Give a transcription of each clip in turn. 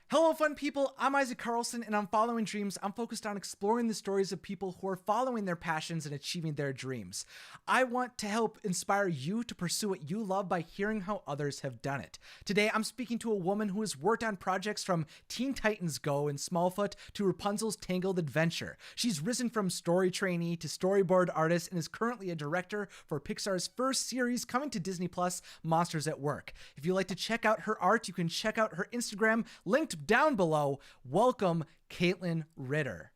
Hello, fun people. I'm Isaac Carlson, and I'm following dreams. I'm focused on exploring the stories of people who are following their passions and achieving their dreams. I want to help inspire you to pursue what you love by hearing how others have done it. Today, I'm speaking to a woman who has worked on projects from Teen Titans Go and Smallfoot to Rapunzel's Tangled adventure. She's risen from story trainee to storyboard artist and is currently a director for Pixar's first series coming to Disney Plus, Monsters at Work. If you'd like to check out her art, you can check out her Instagram, linked down below. Welcome, Kaitlyn Ritter.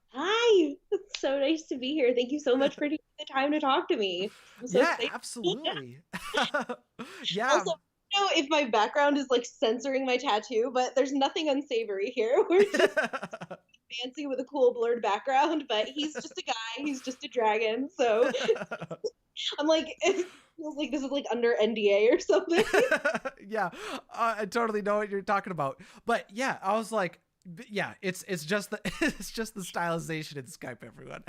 Hi, it's so nice to be here. Thank you so much for taking the time to talk to me. I'm so Yeah, excited. absolutely. Yeah. Also, I don't know if my background is like censoring my tattoo, but there's nothing unsavory here. We're just fancy with a cool blurred background, but he's just a guy. He's just a dragon. So I'm like, it feels like this is like under NDA or something. Yeah, I totally know what you're talking about. But yeah, I was like, yeah, it's just the it's just the stylization in Skype, everyone.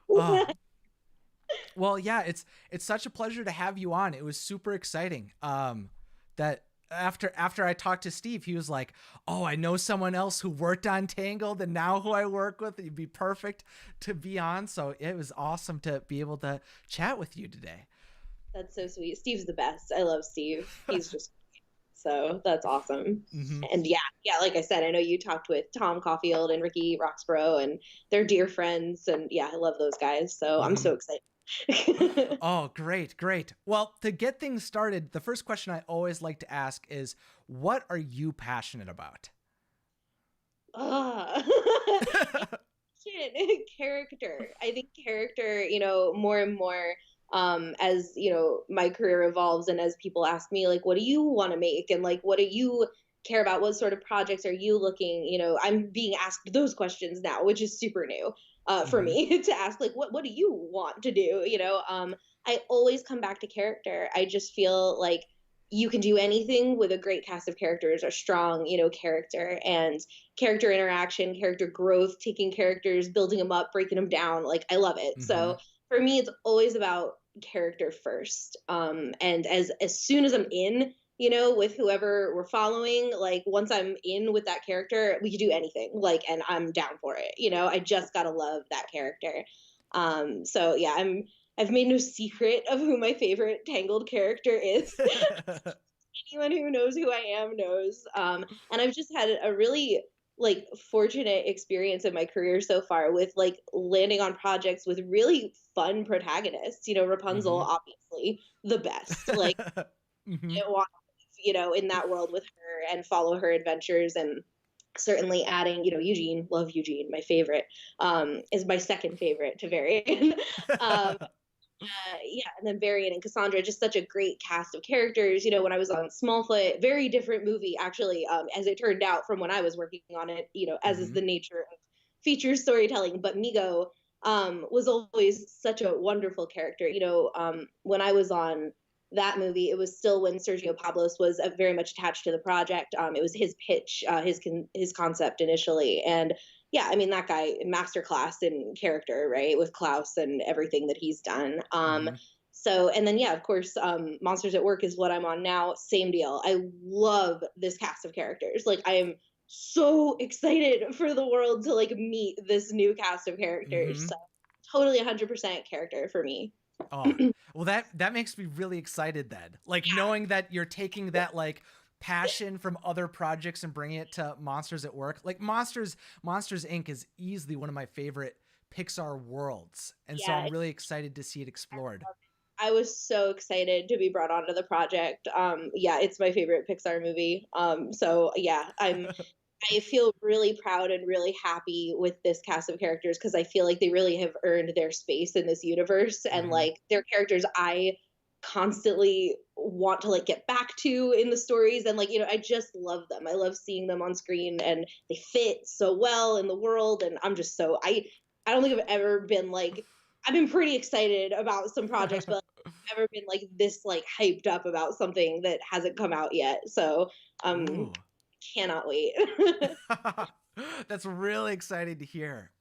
Oh, well, yeah, it's such a pleasure to have you on. It was super exciting. That after I talked to Steve, he was like, "Oh, I know someone else who worked on Tangled, and now who I work with. You'd be perfect to be on." So it was awesome to be able to chat with you today. That's so sweet. Steve's the best. I love Steve. He's just so that's awesome. Hmm. And yeah, like I said, I know you talked with Tom Caulfield and Ricky Roxborough, and they're dear friends. And yeah, I love those guys. So I'm Hmm. so excited. Oh, great, great. Well, to get things started, the first question I always like to ask is, what are you passionate about? Ah. Character. I think character, more and more as, my career evolves and as people ask me, like, what do you want to make? And like, what do you care about? What sort of projects are you looking? I'm being asked those questions now, which is super new for Hmm. me to ask, like, what do you want to do? I always come back to character. I just feel like you can do anything with a great cast of characters or strong, character and character interaction, character growth, taking characters, building them up, breaking them down. Like I love it. Hmm. So for me, it's always about character first. And as soon as I'm in, with whoever we're following, like once I'm in with that character, we could do anything. Like, and I'm down for it. I just gotta love that character. So yeah, I've made no secret of who my favorite Tangled character is. Anyone who knows who I am knows. And I've just had a really like fortunate experience in my career so far with like landing on projects with really fun protagonists. Rapunzel, Hmm. obviously the best. Like Hmm. I want to, in that world with her and follow her adventures and certainly adding, Eugene, love Eugene, my favorite, is my second favorite to Varian. um, yeah, and then Varian and Cassandra, just such a great cast of characters. When I was on Smallfoot, very different movie actually, as it turned out from when I was working on it. As is Hmm. the nature of feature storytelling. But Migo was always such a wonderful character. When I was on that movie, it was still when Sergio Pablos was very much attached to the project. It was his pitch, his concept initially, and yeah, I mean that guy masterclass in character, right? With Klaus and everything that he's done. Hmm. So and then yeah, of course, Monsters at Work is what I'm on now. Same deal. I love this cast of characters. Like I am so excited for the world to like meet this new cast of characters. Hmm. So totally 100% character for me. Oh, well, that makes me really excited then. Like knowing that you're taking that like passion from other projects and bringing it to Monsters at Work. Like Monsters Inc. is easily one of my favorite Pixar worlds, and so Yeah, I'm really excited to see it explored. I was so excited to be brought onto the project. Yeah, it's my favorite Pixar movie. So yeah, I feel really proud and really happy with this cast of characters because I feel like they really have earned their space in this universe and Hmm. like they're characters I constantly want to like get back to in the stories and like I just love them. I love seeing them on screen and they fit so well in the world and I'm just so I don't think I've ever been like I've been pretty excited about some projects but I've never been like this like hyped up about something that hasn't come out yet. So um Ooh. cannot wait. That's really exciting to hear.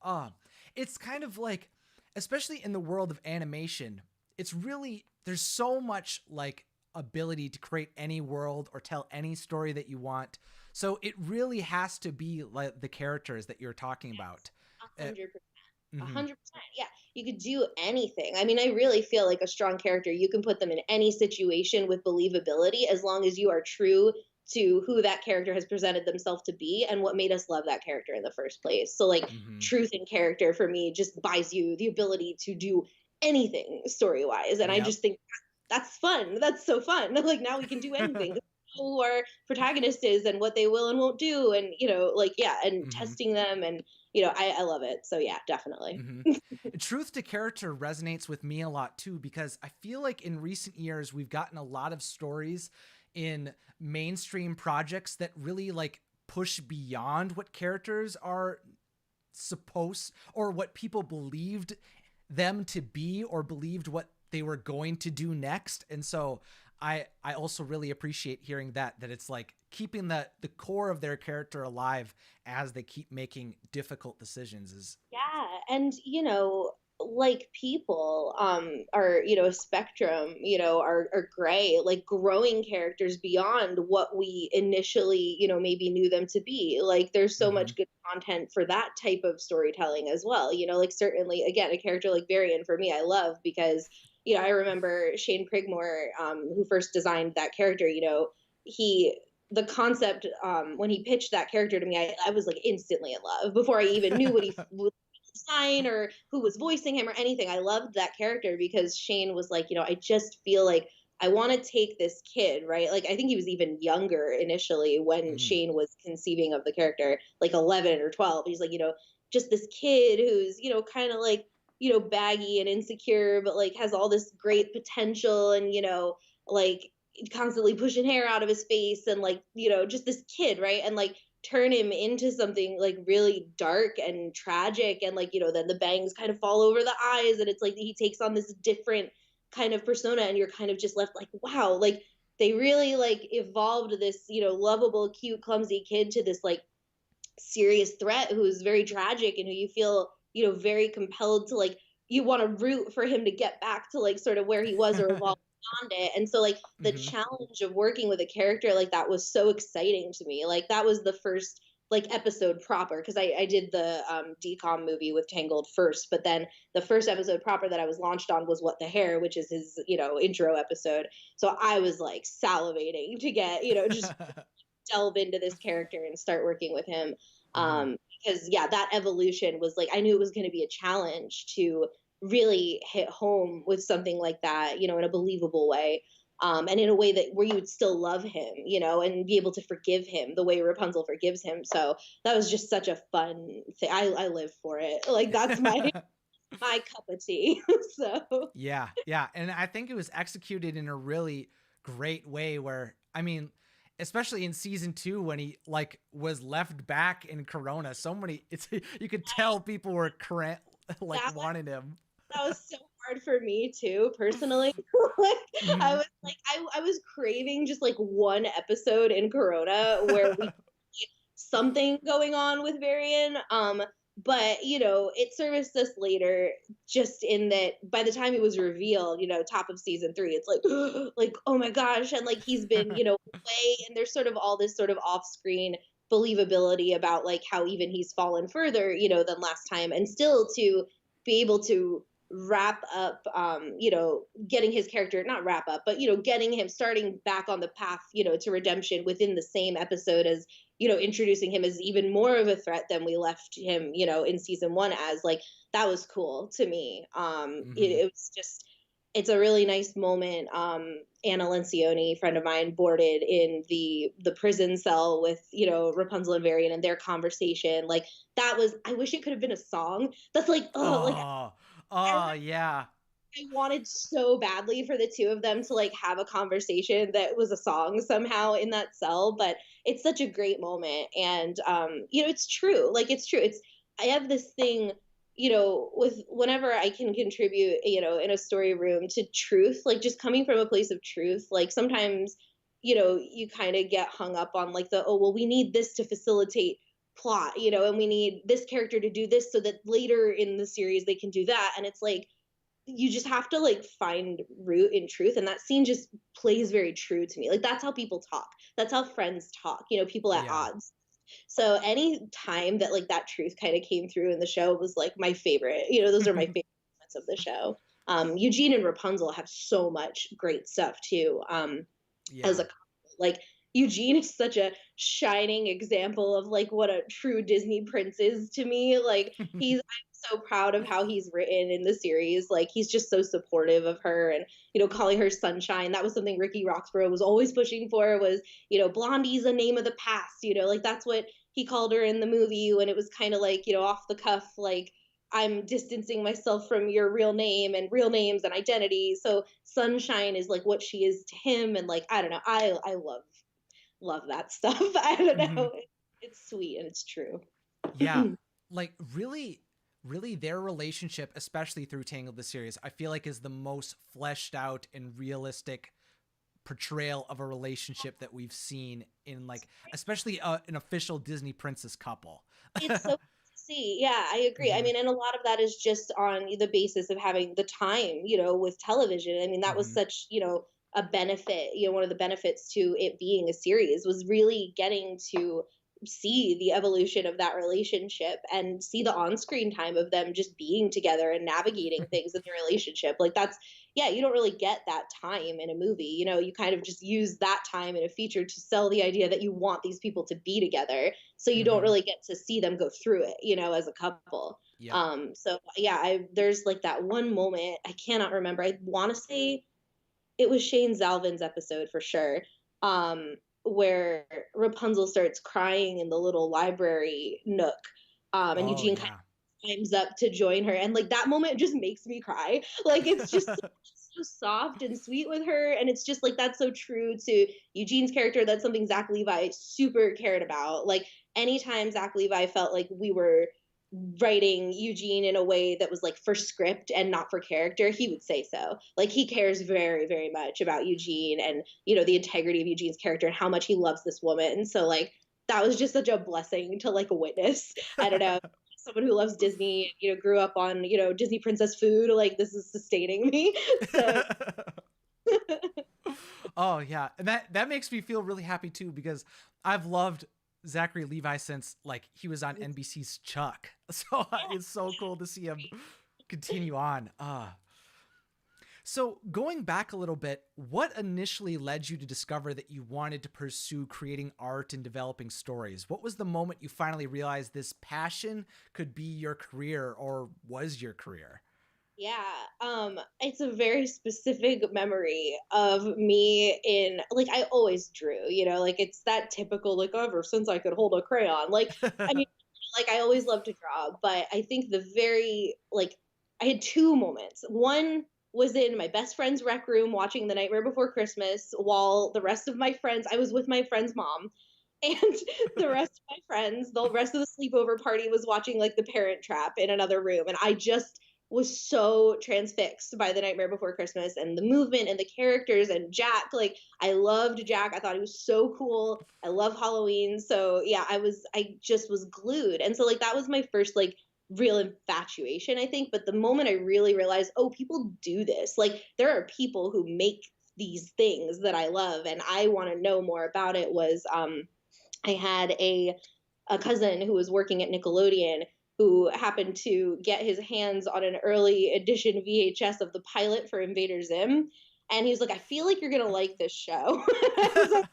It's kind of like, especially in the world of animation, it's really, there's so much like ability to create any world or tell any story that you want. So it really has to be like the characters that you're talking about. 100%. Mm-hmm. 100%. Yeah. You could do anything. I mean, I really feel like a strong character, you can put them in any situation with believability as long as you are true to who that character has presented themselves to be and what made us love that character in the first place. So, like, Mm-hmm. truth in character for me just buys you the ability to do anything story wise. And I Yep. just think that's fun. That's so fun. Like, now we can do anything. Who our protagonist is and what they will and won't do, and like, yeah, and Mm-hmm. testing them, and I love it. So yeah, definitely. Mm-hmm. Truth to character resonates with me a lot too, because I feel like in recent years we've gotten a lot of stories in mainstream projects that really like push beyond what characters are supposed or what people believed them to be or believed what they were going to do next. And so I also really appreciate hearing that it's like keeping the core of their character alive as they keep making difficult decisions is. Yeah, and like people are a spectrum, are gray, like growing characters beyond what we initially maybe knew them to be. Like there's so Mm-hmm. much good content for that type of storytelling as well. Like certainly, again, a character like Varian for me I love because I remember Shane Prigmore, who first designed that character. He the concept, when he pitched that character to me, I was like instantly in love before I even knew what he would sign or who was voicing him or anything. I loved that character because Shane was like, I just feel like I want to take this kid, right? Like I think he was even younger initially when Mm. Shane was conceiving of the character, like 11 or 12. He's like, just this kid who's, kind of like, baggy and insecure, but like has all this great potential and, like constantly pushing hair out of his face and like, just this kid, right? And like turn him into something like really dark and tragic, and like then the bangs kind of fall over the eyes and it's like he takes on this different kind of persona, and you're kind of just left like, wow, like they really like evolved this lovable, cute, clumsy kid to this like serious threat who's very tragic and who you feel very compelled to like, you want to root for him to get back to like sort of where he was or evolve beyond it. And so like the Mm-hmm. challenge of working with a character like that was so exciting to me. Like that was the first like episode proper, because I did the decom movie with Tangled first, but then the first episode proper that I was launched on was What the Hair, which is his intro episode. So I was like salivating to get just delve into this character and start working with him. Mm-hmm. Because yeah, that evolution was like, I knew it was going to be a challenge to really hit home with something like that, in a believable way. And in a way that where you would still love him, and be able to forgive him the way Rapunzel forgives him. So that was just such a fun thing. I live for it. Like that's my cup of tea. So Yeah, yeah. And I think it was executed in a really great way where, I mean, especially in season 2 when he like was left back in Corona, so many it's you could tell people were like that wanting him. that was so hard for me too, personally. Like I Mhm. was like, I was craving just like one episode in Corona where we something going on with Varian. But it serviced us later, just in that by the time it was revealed, top of season 3, it's like like, oh my gosh, and like he's been, away, and there's sort of all this sort of off-screen believability about like how even he's fallen further, than last time, and still to be able to wrap up, getting his character, not wrap up, but getting him starting back on the path, to redemption within the same episode as introducing him as even more of a threat than we left him, in season 1 as, like, that was cool to me. Mhm. It was just, it's a really nice moment. Anna Lencioni, friend of mine, boarded in the prison cell with Rapunzel and Varian and their conversation. Like that was, I wish it could have been a song. That's like, oh, like Oh. I Oh, yeah. I wanted so badly for the two of them to like have a conversation that was a song somehow in that cell, but it's such a great moment. And it's true. Like it's true. It's, I have this thing, with whenever I can contribute, in a story room to truth, like just coming from a place of truth, like sometimes, you kind of get hung up on like the, oh, well, we need this to facilitate plot, and we need this character to do this so that later in the series they can do that. And it's like, you just have to like find root in truth, and that scene just plays very true to me. Like that's how people talk, that's how friends talk, you know, people at Yeah. odds. So any time that like that truth kind of came through in the show was like my favorite, you know, those are my favorite moments of the show. Eugene and Rapunzel have so much great stuff too. As Yeah. a couple. Like Eugene is such a shining example of like what a true Disney prince is to me. Like I'm so proud of how he's written in the series. Like he's just so supportive of her, and you know, calling her sunshine. That was something Ricky Roxburgh was always pushing for, was, you know, Blondie's a name of the past, you know, like that's what he called her in the movie when it was kind of like, you know, off the cuff, like I'm distancing myself from your real name and real names and identity. So Sunshine is like what she is to him, and like I don't know, I love that stuff. I don't Hmm. know, it's sweet and it's true. Yeah. Like really, really their relationship, especially through Tangled the series, I feel like is the most fleshed out and realistic portrayal of a relationship that we've seen in like, especially an official Disney princess couple. It's so see, yeah, I agree. I Hmm. mean, and a lot of that is just on the basis of having the time, you know, with television. I mean, that was Hmm. such, you know, a benefit, you know, one of the benefits to it being a series was really getting to see the evolution of that relationship and see the on-screen time of them just being together and navigating things in the relationship. Like that's, yeah, you don't really get that time in a movie. You know, you kind of just use that time in a feature to sell the idea that you want these people to be together, so you don't Hmm. really get to see them go through it, you know, as a couple. Yep. So yeah, I there's like that one moment, I cannot remember, I want to say it was Shane Zalvin's episode for sure, where Rapunzel starts crying in the little library nook, and Oh Eugene kind yeah. of climbs up to join her, and like that moment just makes me cry. Like it's just so soft and sweet with her, and it's just like that's so true to Eugene's character. That's something Zach Levi super cared about. Like anytime Zach Levi felt like we were writing Eugene in a way that was like for script and not for character, he would say so. Like he cares very, very much about Eugene and, you know, the integrity of Eugene's character and how much he loves this woman. So like that was just such a blessing to like witness. I don't know. Someone who loves Disney, you know, grew up on, you know, Disney princess food, like this is sustaining me. So Oh yeah, and that makes me feel really happy too, because I've loved Zachary Levi since like he was on NBC's Chuck. So it's so cool to see him continue on. So going back a little bit, what initially led you to discover that you wanted to pursue creating art and developing stories? What was the moment you finally realized this passion could be your career, or was your career? yeah, it's a very specific memory of me in like I always drew, you know, like it's that typical like ever since I could hold a crayon. Like I mean, like I always loved to draw, but I think the very like I had two moments. One was in my best friend's rec room watching The Nightmare Before Christmas while the rest of my friends, I was with my friend's mom, and the rest of my friends, the rest of the sleepover party was watching like The Parent Trap in another room, and I just was so transfixed by The Nightmare Before Christmas and the movement and the characters and Jack. Like I loved Jack. I thought he was so cool. I love Halloween. So yeah, I just was glued. And so like that was my first like real infatuation, I think. But the moment I really realized, oh, people do this. Like there are people who make these things that I love and I want to know more about it was I had a cousin who was working at Nickelodeon who happened to get his hands on an early edition VHS of the pilot for Invader Zim. And he was like, I feel like you're going to like this show. I was like,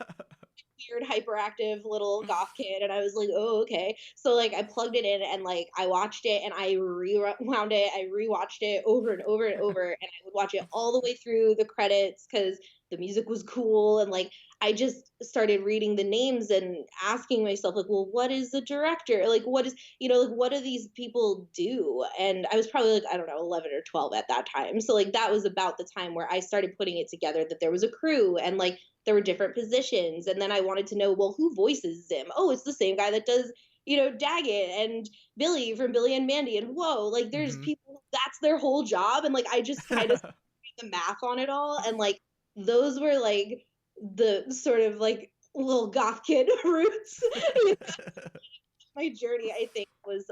weird, hyperactive little goth kid. And I was like, oh, okay. So, like, I plugged it in and, like, I watched it and I rewound it. I rewatched it over and over and over. And I would watch it all the way through the credits because the music was cool. And, like, I just started reading the names and asking myself, like, well, what is the director? Like, what is, you know, like, what do these people do? And I was probably like, I don't know, 11 or 12 at that time. So, like, that was about the time where I started putting it together that there was a crew and, like, there were different positions. And then I wanted to know, well, who voices Zim? Oh, it's the same guy that does, you know, Daggett and Billy from Billy and Mandy. And whoa, like, there's Hmm. people, that's their whole job. And, like, I just kind of the math on it all. And, like, those were, like, the sort of like little goth kid roots. My journey, I think, was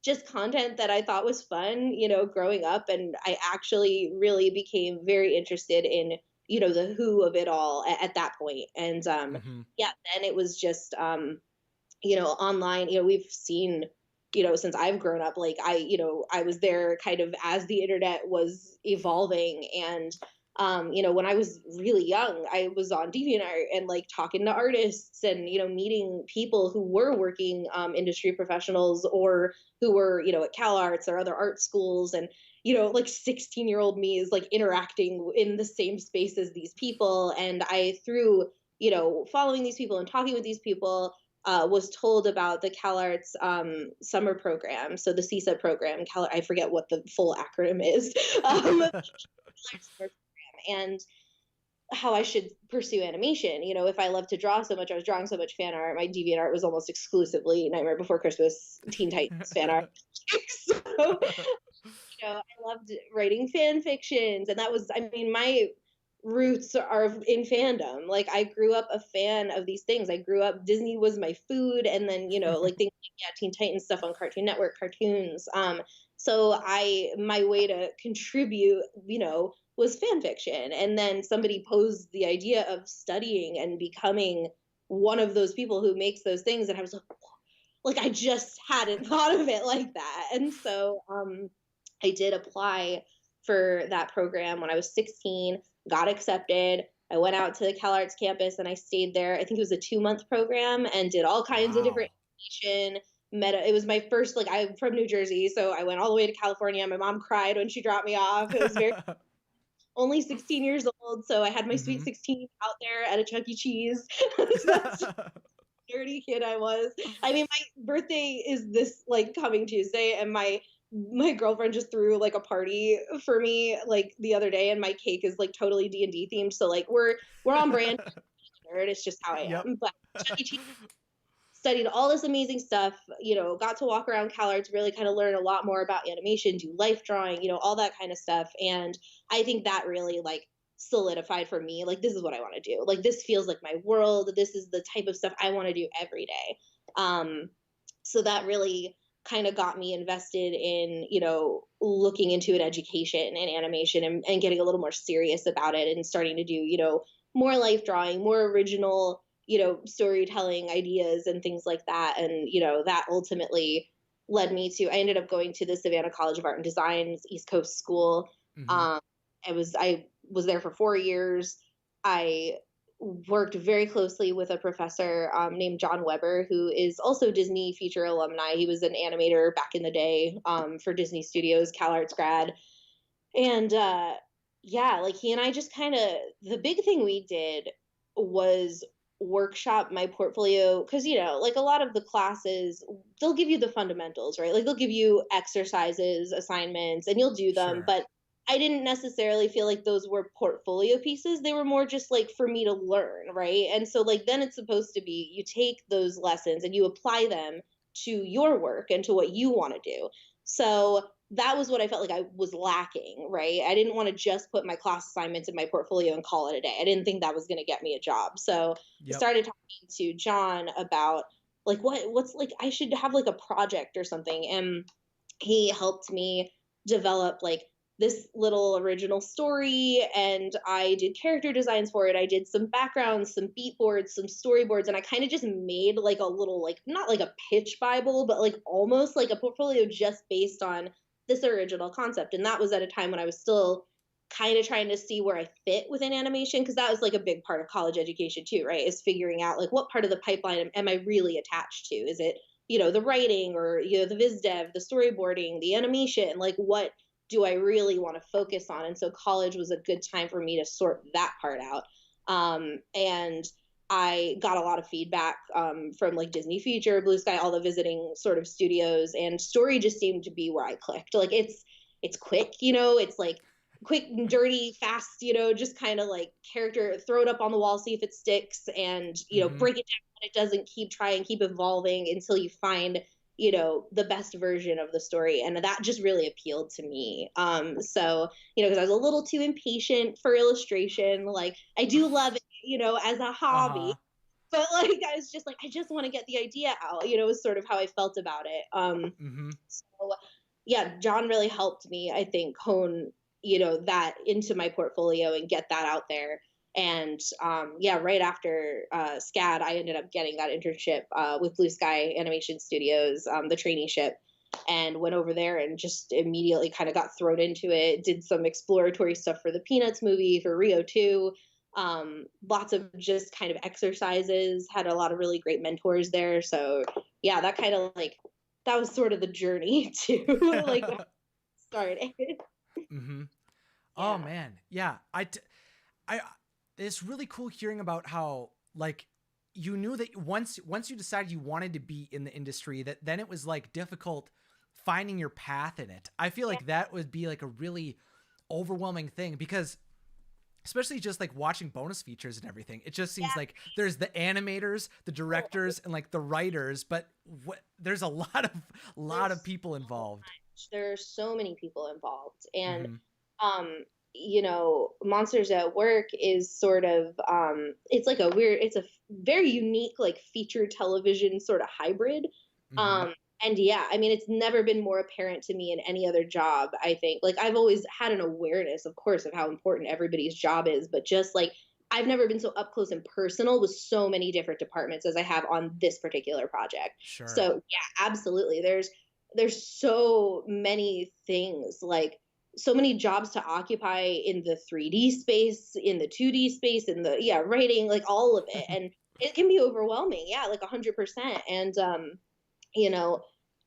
just content that I thought was fun, growing up. And I actually really became very interested in, the who of it all at that point. And Mm-hmm. yeah, then it was just, online, we've seen, since I've grown up, like I was there kind of as the internet was evolving. And when I was really young, I was on DeviantArt and like talking to artists and, meeting people who were working industry professionals or who were, at CalArts or other art schools. And, like 16-year-old me is like interacting in the same space as these people. And I, through, following these people and talking with these people, was told about the CalArts summer program. So the CSA program, I forget what the full acronym is. And how I should pursue animation. If I love to draw so much, I was drawing so much fan art. My DeviantArt was almost exclusively Nightmare Before Christmas, Teen Titans fan art. So, I loved writing fan fictions, and that was, my roots are in fandom. Like I grew up a fan of these things. I grew up, Disney was my food, and then like things like Teen Titans stuff on Cartoon Network, cartoons. So my way to contribute, was fan fiction. And then somebody posed the idea of studying and becoming one of those people who makes those things, and I was like I just hadn't thought of it like that. And so I did apply for that program when I was 16, got accepted. I went out to the CalArts campus and I stayed there. I think it was a 2-month program, and did all kinds of different animation. It was my first, like, I'm from New Jersey, so I went all the way to California. My mom cried when she dropped me off. It was very only 16 years old, so I had my sweet 16 out there at a Chuck E. Cheese. That's nerdy kid I was. My birthday is this like coming Tuesday, and my girlfriend just threw like a party for me like the other day, and my cake is like totally D&D themed. So like we're on brand. Nerd. It's just how I am. But Chuck E. Cheese, studied all this amazing stuff, got to walk around CalArts, really kind of learn a lot more about animation, do life drawing, all that kind of stuff. And I think that really like solidified for me, like, this is what I want to do. Like, this feels like my world. This is the type of stuff I want to do every day. So that really kind of got me invested in, looking into an education in animation, and getting a little more serious about it, and starting to do, more life drawing, more original, storytelling ideas and things like that. And, that ultimately led me to, I ended up going to the Savannah College of Art and Design's East Coast School. I was there for 4 years. I worked very closely with a professor named John Weber, who is also Disney feature alumni. He was an animator back in the day for Disney Studios, CalArts grad. And like he and I just kind of, the big thing we did was workshop my portfolio, because like a lot of the classes, they'll give you the fundamentals, right? Like they'll give you exercises, assignments, and you'll do them. But I didn't necessarily feel like those were portfolio pieces. They were more just like for me to learn, right? And so like then it's supposed to be, you take those lessons and you apply them to your work and to what you want to do. So that was what I felt like I was lacking, right? I didn't want to just put my class assignments in my portfolio and call it a day. I didn't think that was going to get me a job. So I started talking to John about like what's like, I should have like a project or something. And he helped me develop like this little original story, and I did character designs for it. I did some backgrounds, some beat boards, some storyboards, and I kind of just made like a little, like, not like a pitch Bible, but like almost like a portfolio just based on this original concept. And that was at a time when I was still kind of trying to see where I fit within animation, because that was like a big part of college education too, right? Is figuring out like what part of the pipeline am I really attached to? Is it, the writing, or, the viz dev, the storyboarding, the animation, like what do I really want to focus on? And so college was a good time for me to sort that part out. And I got a lot of feedback from like Disney Feature, Blue Sky, all the visiting sort of studios, and story just seemed to be where I clicked. Like it's quick, it's like quick, dirty, fast, just kind of like character, throw it up on the wall, see if it sticks, and, break it down. It doesn't, keep trying, keep evolving until you find the best version of the story. And that just really appealed to me. So, because I was a little too impatient for illustration. Like I do love it, as a hobby, But like, I was just like, I just want to get the idea out, was sort of how I felt about it. So yeah, John really helped me, I think, hone, that into my portfolio and get that out there. And yeah, right after Scad, I ended up getting that internship with Blue Sky Animation Studios, the traineeship, and went over there and just immediately kind of got thrown into it. Did some exploratory stuff for the Peanuts movie, for Rio 2. Lots of just kind of exercises, had a lot of really great mentors there. So yeah, that kind of like, that was sort of the journey to like started. Oh man. Yeah. It's really cool hearing about how like you knew that once you decided you wanted to be in the industry, that then it was like difficult finding your path in it. I feel like that would be like a really overwhelming thing, because especially just like watching bonus features and everything, it just seems like there's the animators, the directors, and like the writers, but there's a lot of people involved. There's so many people involved. And Monsters at Work is sort of it's a very unique like feature television sort of hybrid. And yeah, I mean, it's never been more apparent to me in any other job, I think. Like, I've always had an awareness, of course, of how important everybody's job is, but just like, I've never been so up close and personal with so many different departments as I have on this particular project. Sure. So yeah, absolutely. There's so many things, like so many jobs to occupy in the 3D space, in the 2D space, in the writing, like all of it. And it can be overwhelming. Yeah, like 100%. And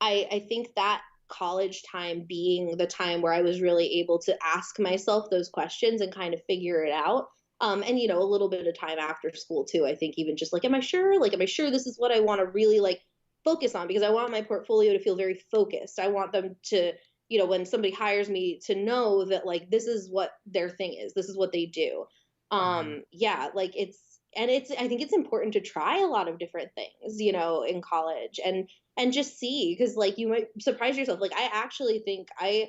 I think that college time being the time where I was really able to ask myself those questions and kind of figure it out. And a little bit of time after school too. I think even just like, am I sure? Like, am I sure this is what I want to really like focus on? Because I want my portfolio to feel very focused. I want them to, when somebody hires me, to know that like, this is what their thing is. This is what they do. Yeah, like I think it's important to try a lot of different things, in college and just see, because like you might surprise yourself. Like, I actually think I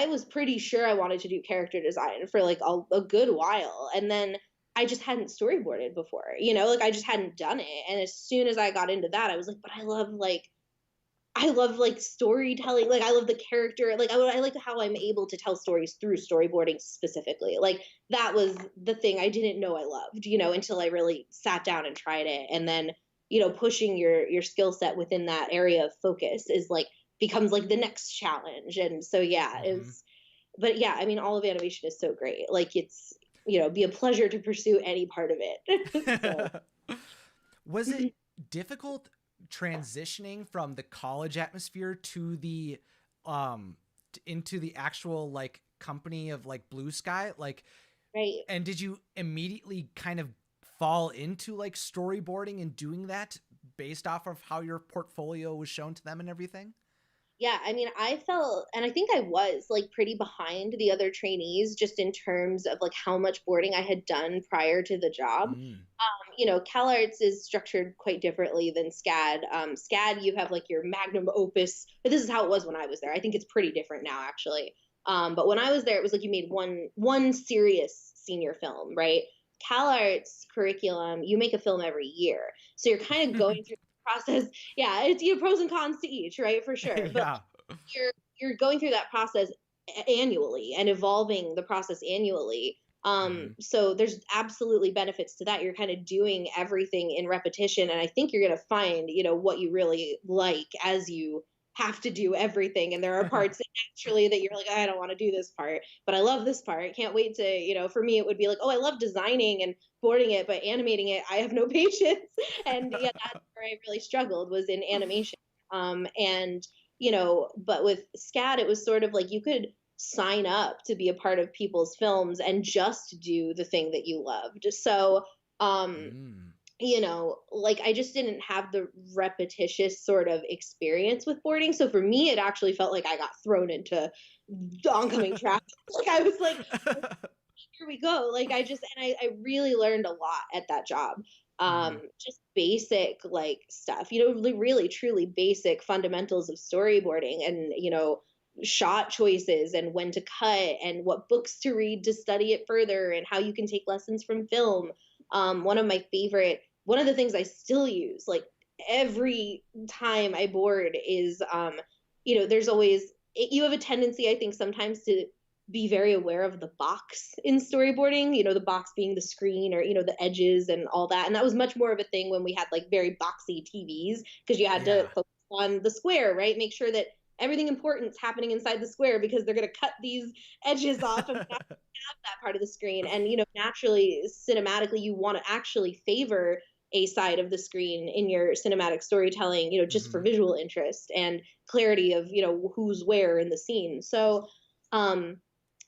was pretty sure I wanted to do character design for like a good while, and then I just hadn't storyboarded before, like I just hadn't done it. And as soon as I got into that, I was like, but I love like storytelling. Like, I love the character. Like, I like how I'm able to tell stories through storyboarding specifically. Like, that was the thing I didn't know I loved, until I really sat down and tried it. And then, pushing your skill set within that area of focus is like, becomes like the next challenge. And so, yeah, but yeah, I mean, all of animation is so great. Like, it's, be a pleasure to pursue any part of it. Was it difficult transitioning from the college atmosphere to the into the actual like company of like Blue Sky, like, right? And did you immediately kind of fall into like storyboarding and doing that based off of how your portfolio was shown to them and everything? Yeah, I mean, I felt, and I think I was like pretty behind the other trainees just in terms of like how much boarding I had done prior to the job. CalArts is structured quite differently than Scad. Scad, you have like your magnum opus, but this is how it was when I was there. I think it's pretty different now, actually. But when I was there, it was like you made one serious senior film, right? CalArts curriculum, you make a film every year, so you're kind of going through process. Yeah, it's pros and cons to each, right? For sure. But you're going through that process annually and evolving the process annually. So there's absolutely benefits to that. You're kind of doing everything in repetition, and I think you're going to find, what you really like as you have to do everything. And there are parts that naturally that you're like, I don't want to do this part, but I love this part. Can't wait to, for me, it would be like, oh, I love designing and boarding it, but animating it, I have no patience. And yeah, that's where I really struggled, was in animation. And, but with Scad, it was sort of like you could sign up to be a part of people's films and just do the thing that you loved. So, like I just didn't have the repetitious sort of experience with boarding. So for me, it actually felt like I got thrown into oncoming traffic. Like, I was like, here we go. Like, I really learned a lot at that job. Just basic like stuff, really truly basic fundamentals of storyboarding, and, shot choices and when to cut and what books to read to study it further and how you can take lessons from film. One of my favorite one of the things I still use, like every time I board is, there's always, you have a tendency, I think, sometimes to be very aware of the box in storyboarding, the box being the screen or, the edges and all that. And that was much more of a thing when we had like very boxy TVs, because you had to Yeah. focus on the square, right? Make sure that everything important is happening inside the square, because they're going to cut these edges off and not have that part of the screen. And, naturally, cinematically, you want to actually favor a side of the screen in your cinematic storytelling, just for Hmm. visual interest and clarity of, who's where in the scene. So, um,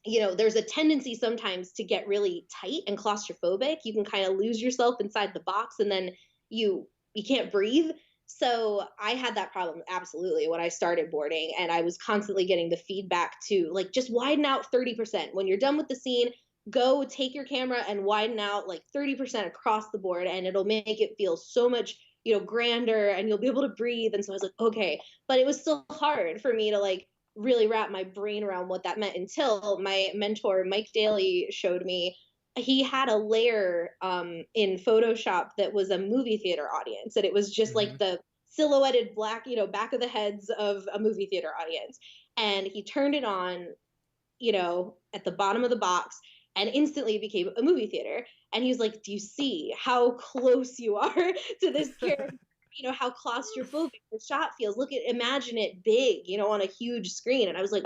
there's a tendency sometimes to get really tight and claustrophobic. You can kind of lose yourself inside the box, and then you can't breathe. So I had that problem absolutely when I started boarding, and I was constantly getting the feedback to like just widen out 30%. When you're done with the scene, go take your camera and widen out like 30% across the board, and it'll make it feel so much grander, and you'll be able to breathe. And so I was like, okay, but it was still hard for me to like really wrap my brain around what that meant until my mentor Mike Daly showed me. He had a layer in Photoshop that was a movie theater audience, and it was just Hmm. like the silhouetted black, back of the heads of a movie theater audience. And he turned it on, at the bottom of the box, and instantly it became a movie theater. And he was like, do you see how close you are to this character? How claustrophobic the shot feels. Look at, imagine it big, on a huge screen. And I was like,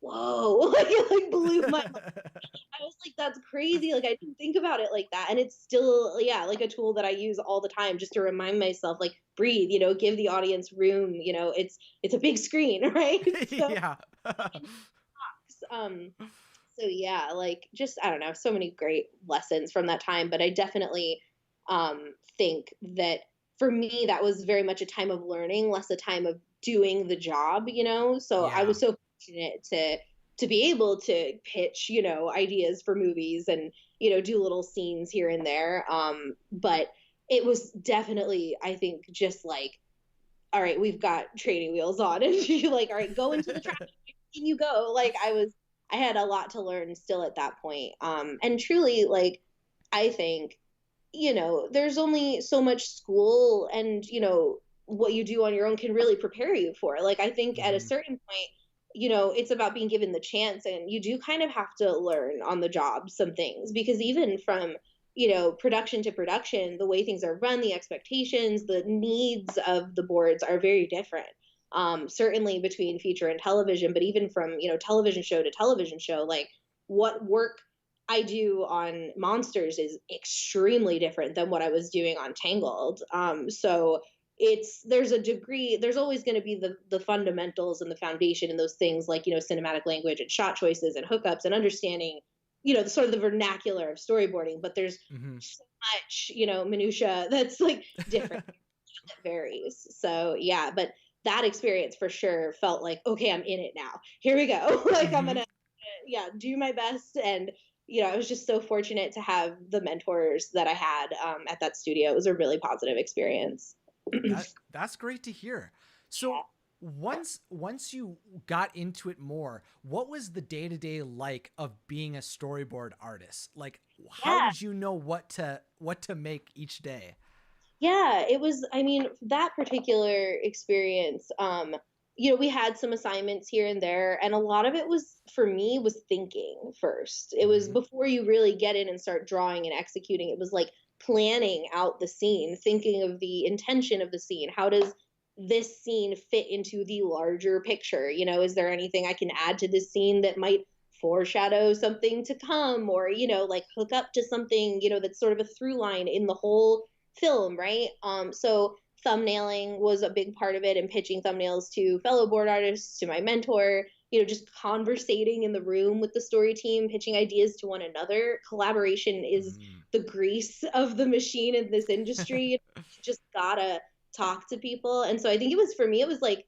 whoa, like it like blew my mind. I was like, that's crazy. Like I didn't think about it like that. And it's still, yeah, like a tool that I use all the time just to remind myself, like, breathe, give the audience room, it's a big screen, right? So Yeah. um so yeah, like just I don't know, so many great lessons from that time. But I definitely think that for me that was very much a time of learning, less a time of doing the job. So I Yeah. was so fortunate to be able to pitch, ideas for movies and, do little scenes here and there. But it was definitely, I think, just like, all right, we've got training wheels on, and you like, all right, go into the trash and you go. Like I had a lot to learn still at that point. And truly, like, I think, there's only so much school and, what you do on your own can really prepare you for. Like, I think at a Hmm. certain point, it's about being given the chance, and you do kind of have to learn on the job some things, because even from, production to production, the way things are run, the expectations, the needs of the boards are very different. Certainly between feature and television, but even from, television show to television show, like what work I do on Monsters is extremely different than what I was doing on Tangled. So there's a degree, there's always going to be the fundamentals and the foundation in those things, like, cinematic language and shot choices and hookups and understanding, the sort of the vernacular of storyboarding. But there's Hmm. so much, minutia that's like different, that varies. So yeah, but that experience for sure felt like, okay, I'm in it now. Here we go. Like I'm Hmm. gonna, yeah, do my best. And I was just so fortunate to have the mentors that I had at that studio. It was a really positive experience. That's great to hear. So once you got into it more, what was the day-to-day like of being a storyboard artist? Like how Yeah. did you know what to make each day? Yeah, it was, I mean, that particular experience, we had some assignments here and there, and a lot of it was for me was thinking first. It was Hmm. before you really get in and start drawing and executing. It was like planning out the scene, thinking of the intention of the scene. How does this scene fit into the larger picture? Is there anything I can add to this scene that might foreshadow something to come, or, like hook up to something, that's sort of a through line in the whole film, right? So thumbnailing was a big part of it, and pitching thumbnails to fellow board artists, to my mentor, just conversating in the room with the story team, pitching ideas to one another. Collaboration is Mm. the grease of the machine in this industry. You just gotta talk to people. And so I think it was, for me, it was like,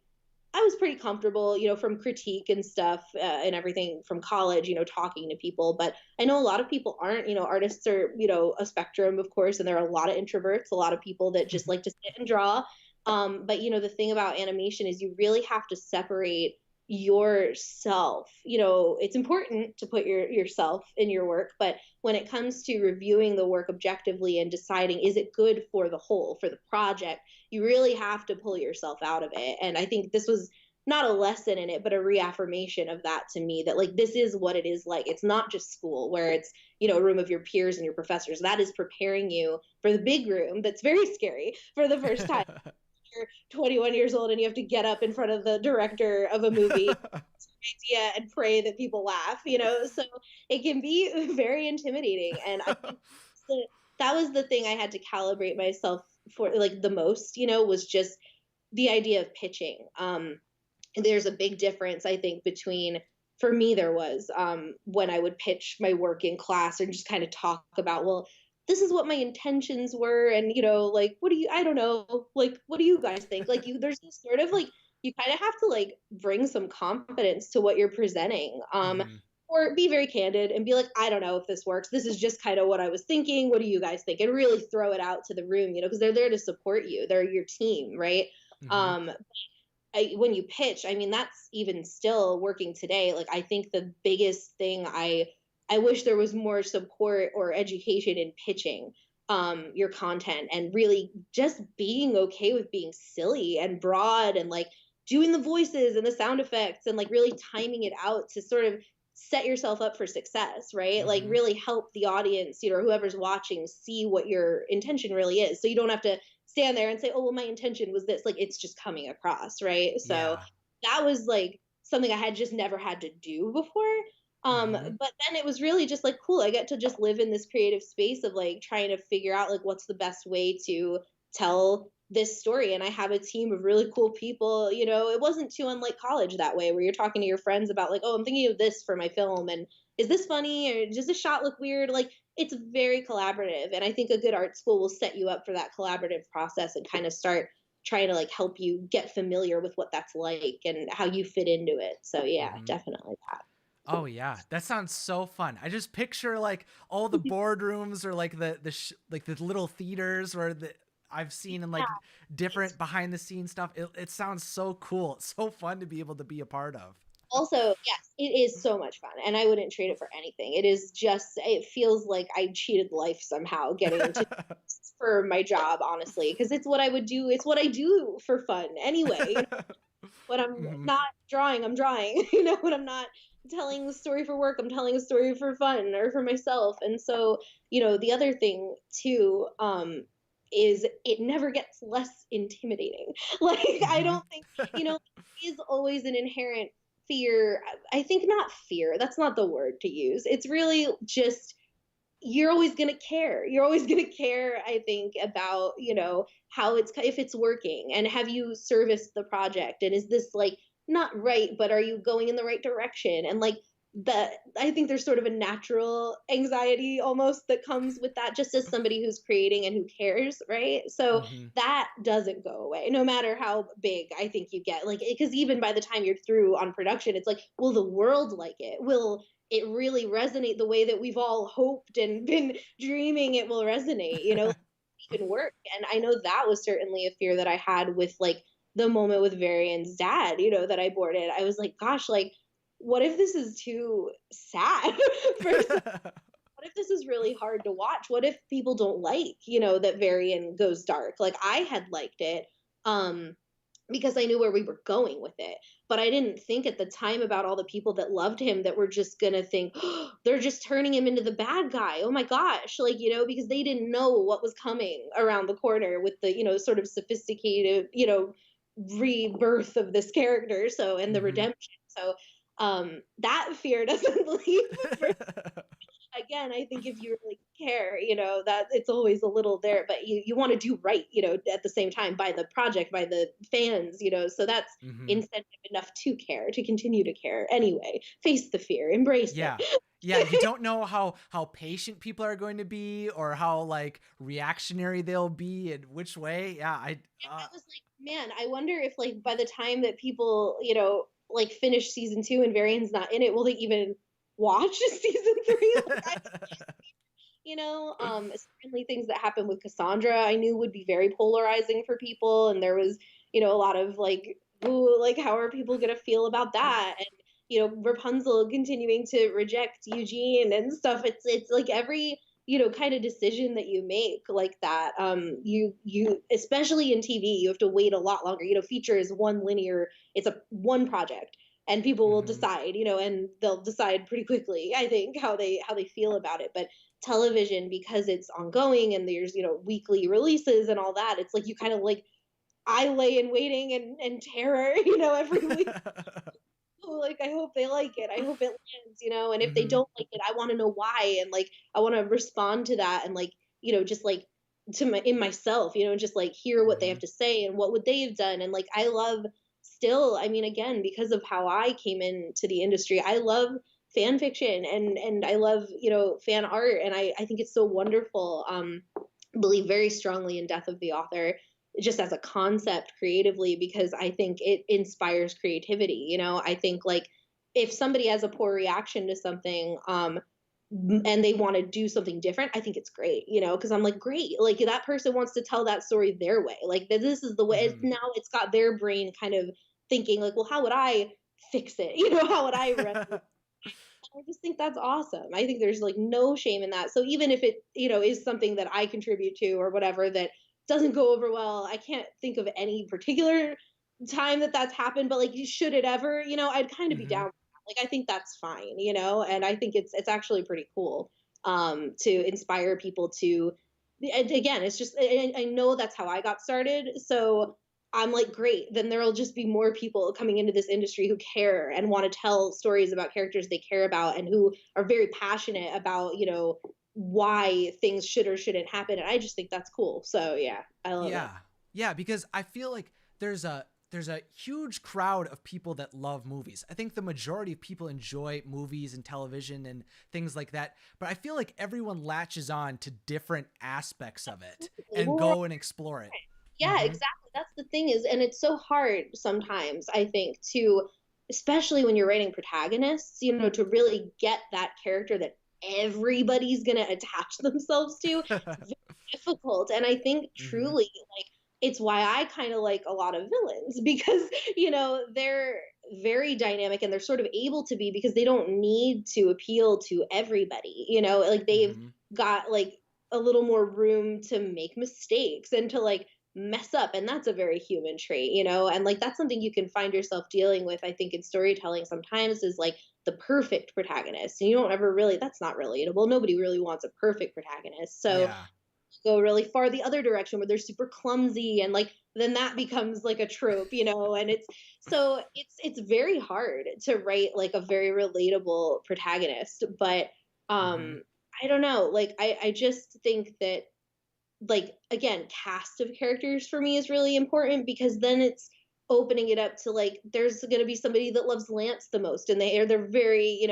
I was pretty comfortable, from critique and stuff, and everything from college, talking to people. But I know a lot of people aren't. Artists are, a spectrum, of course, and there are a lot of introverts, a lot of people that just like to sit and draw. But the thing about animation is you really have to separate yourself. It's important to put yourself in your work, but when it comes to reviewing the work objectively and deciding, is it good for the whole, for the project, you really have to pull yourself out of it. And I think this was not a lesson in it, but a reaffirmation of that to me, that like, this is what it is like. It's not just school where it's, a room of your peers and your professors. That is preparing you for the big room. That's very scary for the first time. You're 21 years old and you have to get up in front of the director of a movie idea and pray that people laugh, so it can be very intimidating. And I think that was the thing I had to calibrate myself for, like, the most, was just the idea of pitching. There's a big difference, I think, between, for me, there was, when I would pitch my work in class and just kind of talk about, well, this is what my intentions were. And, like, I don't know, like, what do you guys think? Like, there's this sort of like, you kind of have to like bring some confidence to what you're presenting, or be very candid and be like, I don't know if this works. This is just kind of what I was thinking. What do you guys think? And really throw it out to the room, because they're there to support you. They're your team, right? When you pitch, I mean, that's even still working today. Like, I think the biggest thing, I wish there was more support or education in pitching your content, and really just being okay with being silly and broad, and like doing the voices and the sound effects, and like really timing it out to sort of set yourself up for success, right? Like really help the audience, or whoever's watching, see what your intention really is. So you don't have to stand there and say, oh, well, my intention was this. Like, it's just coming across, right? So that was like something I had just never had to do before. But then it was really just like, cool, I get to just live in this creative space of like trying to figure out like what's the best way to tell this story. And I have a team of really cool people. It wasn't too unlike college that way, where you're talking to your friends about like, oh, I'm thinking of this for my film, and is this funny, or does this shot look weird? Like, it's very collaborative. And I think a good art school will set you up for that collaborative process and kind of start trying to like help you get familiar with what that's like and how you fit into it. So yeah, definitely that. Oh yeah, that sounds so fun. I just picture like all the boardrooms, or like the little theaters where I've seen in like different behind the scenes stuff. It sounds so cool. It's so fun to be able to be a part of. Also, yes, it is so much fun, and I wouldn't trade it for anything. It feels like I cheated life somehow getting into for my job, honestly, because it's what I would do. It's what I do for fun anyway. When I'm not drawing, I'm drawing. When I'm not telling a story for work, I'm telling a story for fun or for myself. And so, the other thing too, is it never gets less intimidating. Like, I don't think, is always an inherent fear. I think not fear. That's not the word to use. It's really just, you're always going to care. You're always going to care, I think, about, how if it's working, and have you serviced the project, and is this like not right, but are you going in the right direction? And like I think there's sort of a natural anxiety almost that comes with that, just as somebody who's creating and who cares, right? So that doesn't go away, no matter how big I think you get. Like, because even by the time you're through on production, it's like, will the world like it? Will it really resonate the way that we've all hoped and been dreaming it will resonate? Even work. And I know that was certainly a fear that I had with like the moment with Varian's dad, that I boarded. I was like, gosh, like, what if this is too sad? What if this is really hard to watch? What if people don't like, that Varian goes dark? Like, I had liked it, because I knew where we were going with it. But I didn't think at the time about all the people that loved him that were just going to think, oh, they're just turning him into the bad guy. Oh my gosh. Like, because they didn't know what was coming around the corner with the, sort of sophisticated, rebirth of this character. So, and the redemption. So, that fear doesn't leave. Again, I think if you really care, that it's always a little there, but you want to do right, at the same time, by the project, by the fans, so that's incentive enough to care, to continue to care anyway. Face the fear, embrace it. Yeah, you don't know how patient people are going to be, or how like reactionary they'll be, and which way. I was like, man, I wonder if like by the time that people, like finish season 2 and Varian's not in it, will they even watch season 3? Like, certainly things that happened with Cassandra I knew would be very polarizing for people, and there was a lot of like ooh, like how are people gonna feel about that? And Rapunzel continuing to reject Eugene and stuff. It's like every kind of decision that you make like that. You especially in TV, you have to wait a lot longer. Feature is one linear. It's a one project, and people will Hmm. decide. And they'll decide pretty quickly. I think how they feel about it, but television, because it's ongoing and there's weekly releases and all that, it's like you kind of like I lay in waiting and terror, every week. Oh, like I hope they like it. I hope it lands. And if they Hmm. don't like it, I want to know why, and like I want to respond to that, and like just like in myself, and just like hear what they Hmm. have to say and what would they have done. And like I love still, I mean, again, because of how I came into the industry, I love fan fiction and I love fan art, and I think it's so wonderful. Believe very strongly in death of the author just as a concept creatively, because I think it inspires creativity. I think like if somebody has a poor reaction to something, and they want to do something different, I think it's great, because I'm like, great, like that person wants to tell that story their way, like this is the way. Hmm. Now it's got their brain kind of thinking like, well, how would I fix it? How would I run? I just think that's awesome. I think there's like no shame in that. So even if it, is something that I contribute to or whatever that doesn't go over well, I can't think of any particular time that that's happened, but like should it ever, I'd kind of be Hmm. down with that. Like I think that's fine, and I think it's actually pretty cool to inspire people to, and again, it's just I know that's how I got started. So I'm like, great, then there'll just be more people coming into this industry who care and want to tell stories about characters they care about and who are very passionate about, why things should or shouldn't happen. And I just think that's cool. So yeah, I love Yeah. it. Yeah, because I feel like there's a huge crowd of people that love movies. I think the majority of people enjoy movies and television and things like that, but I feel like everyone latches on to different aspects of it and Well, go and explore it. yeah, Mhm. exactly. That's the thing is, and it's so hard sometimes, I think, to, especially when you're writing protagonists, to really get that character that everybody's going to attach themselves to. It's very difficult. And I think Mhm. truly, like, it's why I kind of like a lot of villains because, they're very dynamic and they're sort of able to be because they don't need to appeal to everybody, like they've Mhm. got like a little more room to make mistakes and to like mess up, and that's a very human trait, and like that's something you can find yourself dealing with, I think, in storytelling sometimes, is like the perfect protagonist, and you don't ever really, that's not relatable, nobody really wants a perfect protagonist. So Yeah. go really far the other direction where they're super clumsy, and like then that becomes like a trope, and it's very hard to write like a very relatable protagonist. But Mhm. I don't know, like I just think that, like, again, cast of characters for me is really important, because then it's opening it up to like there's going to be somebody that loves Lance the most, and they're very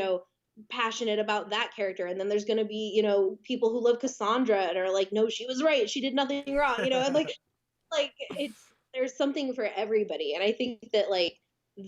passionate about that character, and then there's going to be people who love Cassandra and are like, no, she was right, she did nothing wrong, and like it's there's something for everybody, and I think that like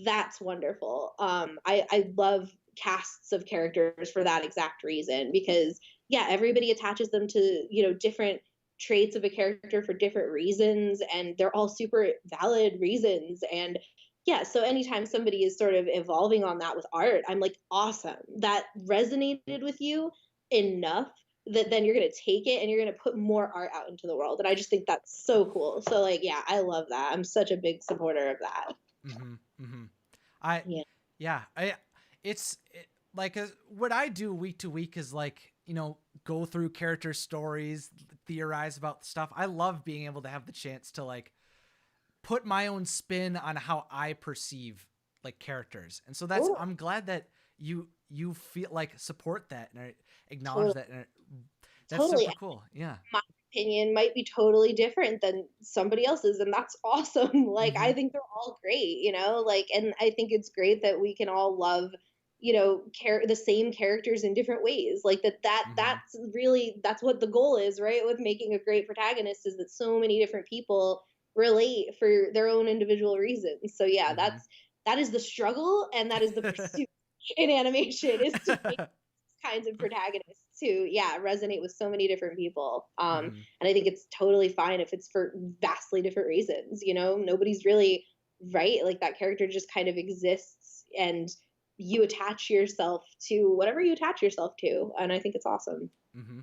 that's wonderful. I love casts of characters for that exact reason, because yeah, everybody attaches them to different traits of a character for different reasons, and they're all super valid reasons. And yeah, so anytime somebody is sort of evolving on that with art, I'm like, awesome, that resonated with you enough that then you're going to take it and you're going to put more art out into the world. And I just think that's so cool. So like, yeah, I love that. I'm such a big supporter of that. Mhm. Mhm. I Yeah. yeah, like what I do week to week is like, go through character stories, theorize about stuff. I love being able to have the chance to like put my own spin on how I perceive like characters. And so that's Oh, I'm glad that you feel like support that and acknowledge totally. that, and that's Totally. super cool. Yeah. My opinion might be totally different than somebody else's, and that's awesome. Like I Mhm. think they're all great, like, and I think it's great that we can all love the same characters in different ways, like Mhm. that's really, that's what the goal is, right, with making a great protagonist, is that so many different people relate for their own individual reasons. So yeah, Mhm. that is the struggle, and that is the pursuit in animation, is to make kinds of protagonists to, yeah, resonate with so many different people. Mhm. And I think it's totally fine if it's for vastly different reasons. Nobody's really right? Like that character just kind of exists, and you attach yourself to whatever you attach yourself to. And I think it's awesome. Mm-hmm.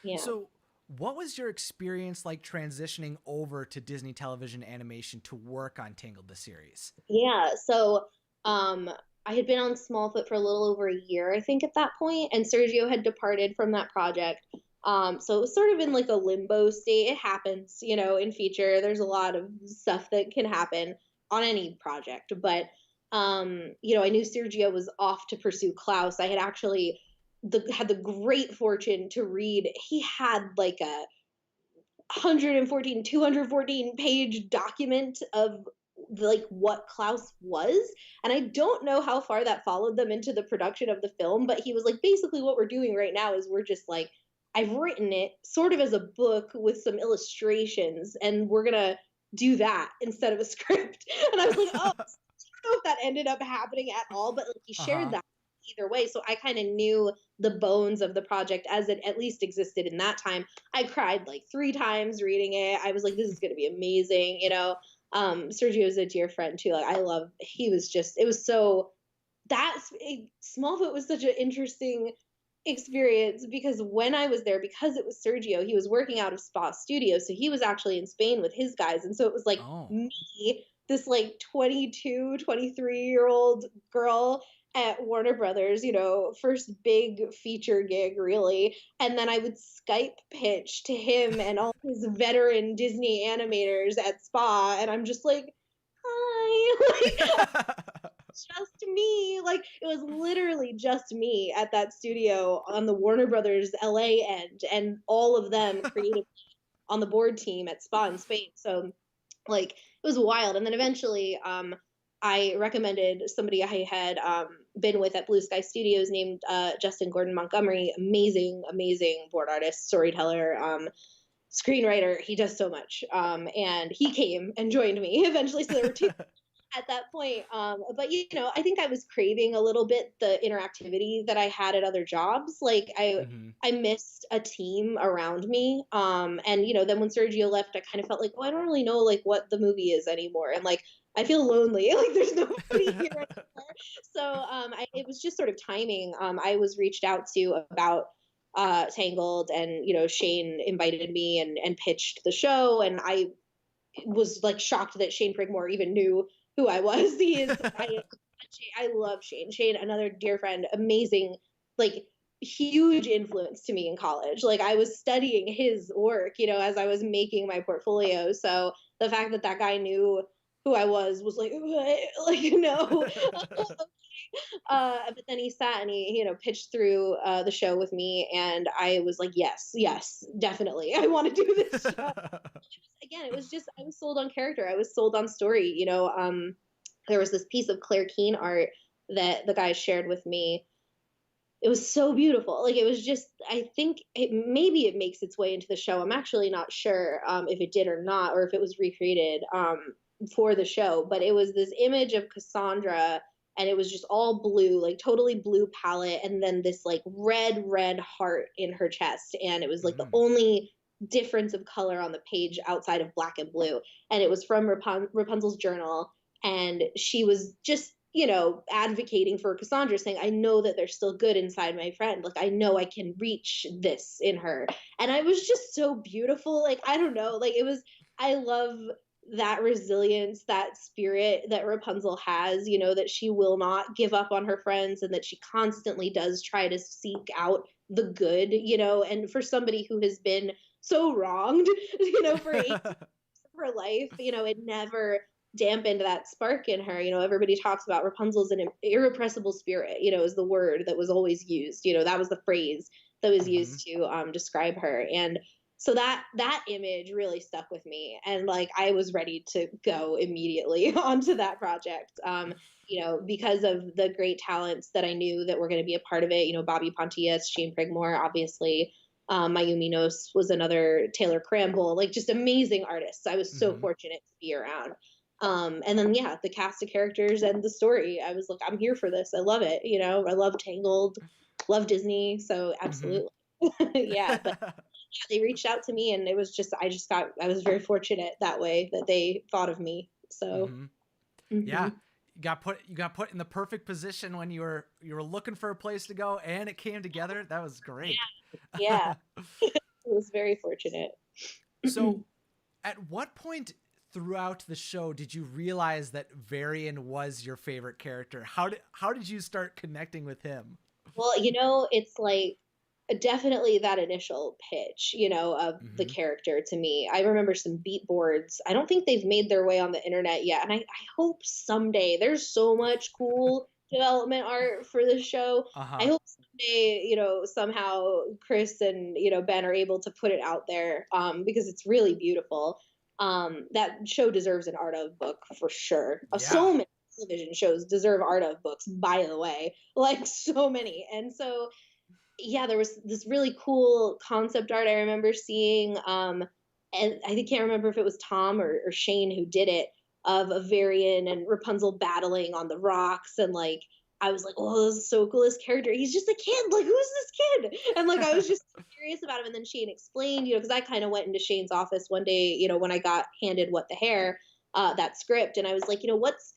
Yeah. So, what was your experience like transitioning over to Disney Television Animation to work on Tangled the series? Yeah. So, I had been on Smallfoot for a little over a year, I think, at that point, and Sergio had departed from that project. So it was sort of in like a limbo state. It happens, in feature. There's a lot of stuff that can happen on any project, but I knew Sergio was off to pursue Klaus. I had actually had the great fortune to read. He had like a 214 page document of like what Klaus was. And I don't know how far that followed them into the production of the film, but he was like, basically what we're doing right now is we're just like, I've written it sort of as a book with some illustrations, and we're gonna do that instead of a script. And I was like, oh, I don't know if that ended up happening at all, but like he shared that either way. So I kind of knew the bones of the project as it at least existed in that time. I cried like 3 times reading it. I was like, this is going to be amazing. Sergio is a dear friend too. Like he was just, it was so, Smallfoot was such an interesting experience because when I was there, because it was Sergio, he was working out of Spa Studio. So he was actually in Spain with his guys. And so it was like me, this like 22, 23-year-old girl at Warner Brothers, first big feature gig really. And then I would Skype pitch to him and all his veteran Disney animators at Spa. And I'm just like, hi. Just me. Like it was literally just me at that studio on the Warner Brothers LA end, and all of them creative on the board team at Spa in Spain. So like it was wild. And then eventually I recommended somebody I had been with at Blue Sky Studios named Justin Gordon Montgomery. Amazing board artist, storyteller, screenwriter. He does so much. And he came and joined me eventually. So there were 2 at that point. But I think I was craving a little bit the interactivity that I had at other jobs. Like I missed a team around me. And then when Sergio left, I kind of felt like, I don't really know like what the movie is anymore. And like I feel lonely. Like there's nobody here anymore. So it was just sort of timing. I was reached out to about Tangled, and Shane invited me and pitched the show, and I was like shocked that Shane Prigmore even knew who I was. I love Shane. Shane, another dear friend, amazing, like huge influence to me in college. Like I was studying his work, as I was making my portfolio. So the fact that guy knew who I was like, what? Like, but then he sat and he, pitched through the show with me, and I was like, yes, definitely, I want to do this show. Again, it was just, I was sold on character. I was sold on story. There was this piece of Claire Keane art that the guys shared with me. It was so beautiful. Like it was just, I think maybe it makes its way into the show. I'm actually not sure if it did or not, or if it was recreated for the show. But it was this image of Cassandra, and it was just all blue, like totally blue palette, and then this like red heart in her chest. And it was like the only difference of color on the page outside of black and blue. And it was from Rapunzel's journal. And she was just, advocating for Cassandra, saying, I know that there's still good inside my friend. Like, I know I can reach this in her. And I was just so beautiful. Like, I don't know, like I love that resilience, that spirit that Rapunzel has, that she will not give up on her friends, and that she constantly does try to seek out the good, and for somebody who has been so wronged, for 8 years of her life, it never dampened that spark in her. Everybody talks about Rapunzel's an irrepressible spirit, is the word that was always used. That was the phrase that was used to describe her. And so that image really stuck with me, and like I was ready to go immediately onto that project. Because of the great talents that I knew that were going to be a part of it. Bobby Pontius, Shane Prigmore, obviously. Mayumi Nos was another, Taylor Cramble, like just amazing artists. I was so fortunate to be around. And then, the cast of characters and the story, I was like, I'm here for this. I love it. I love Tangled, love Disney. So absolutely. But they reached out to me, and it was just, I was very fortunate that way that they thought of me. So. Hmm. Yeah. You got put in the perfect position when you were looking for a place to go, and it came together. That was great. Yeah, it was very fortunate. So, at what point throughout the show did you realize that Varian was your favorite character? How did you start connecting with him? Well, it's like definitely that initial pitch, of the Hmm. character to me. I remember some beat boards. I don't think they've made their way on the internet yet. And I hope someday. There's so much cool development art for this show. Uh I huh. hope someday, somehow Chris and, Ben are able to put it out there, because it's really beautiful. That show deserves an art of book for sure. Yeah. So many television shows deserve art of books, by the way, like so many. And so, yeah, there was this really cool concept art I remember seeing. And I can't remember if it was Tom or Shane who did it, of Varian and Rapunzel battling on the rocks. And like, I was like, oh, this is so cool. This character, he's just a kid. Like, who's this kid? And like, I was just curious about him. And then Shane explained, because I kind of went into Shane's office one day, when I got handed What the Hair, that script. And I was like, what's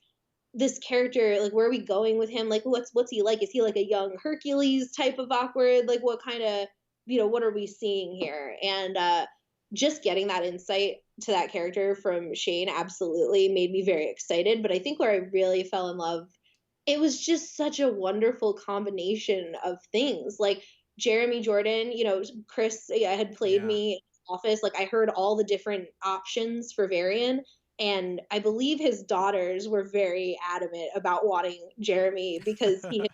this character, like, where are we going with him? Like, what's he like? Is he like a young Hercules type of awkward? Like, what kind of, what are we seeing here? And just getting that insight to that character from Shane absolutely made me very excited. But I think where I really fell in love, it was just such a wonderful combination of things. Like Jeremy Jordan, Chris, yeah, had played Yeah. me in Office. Like, I heard all the different options for Varian, and I believe his daughters were very adamant about wanting Jeremy because he had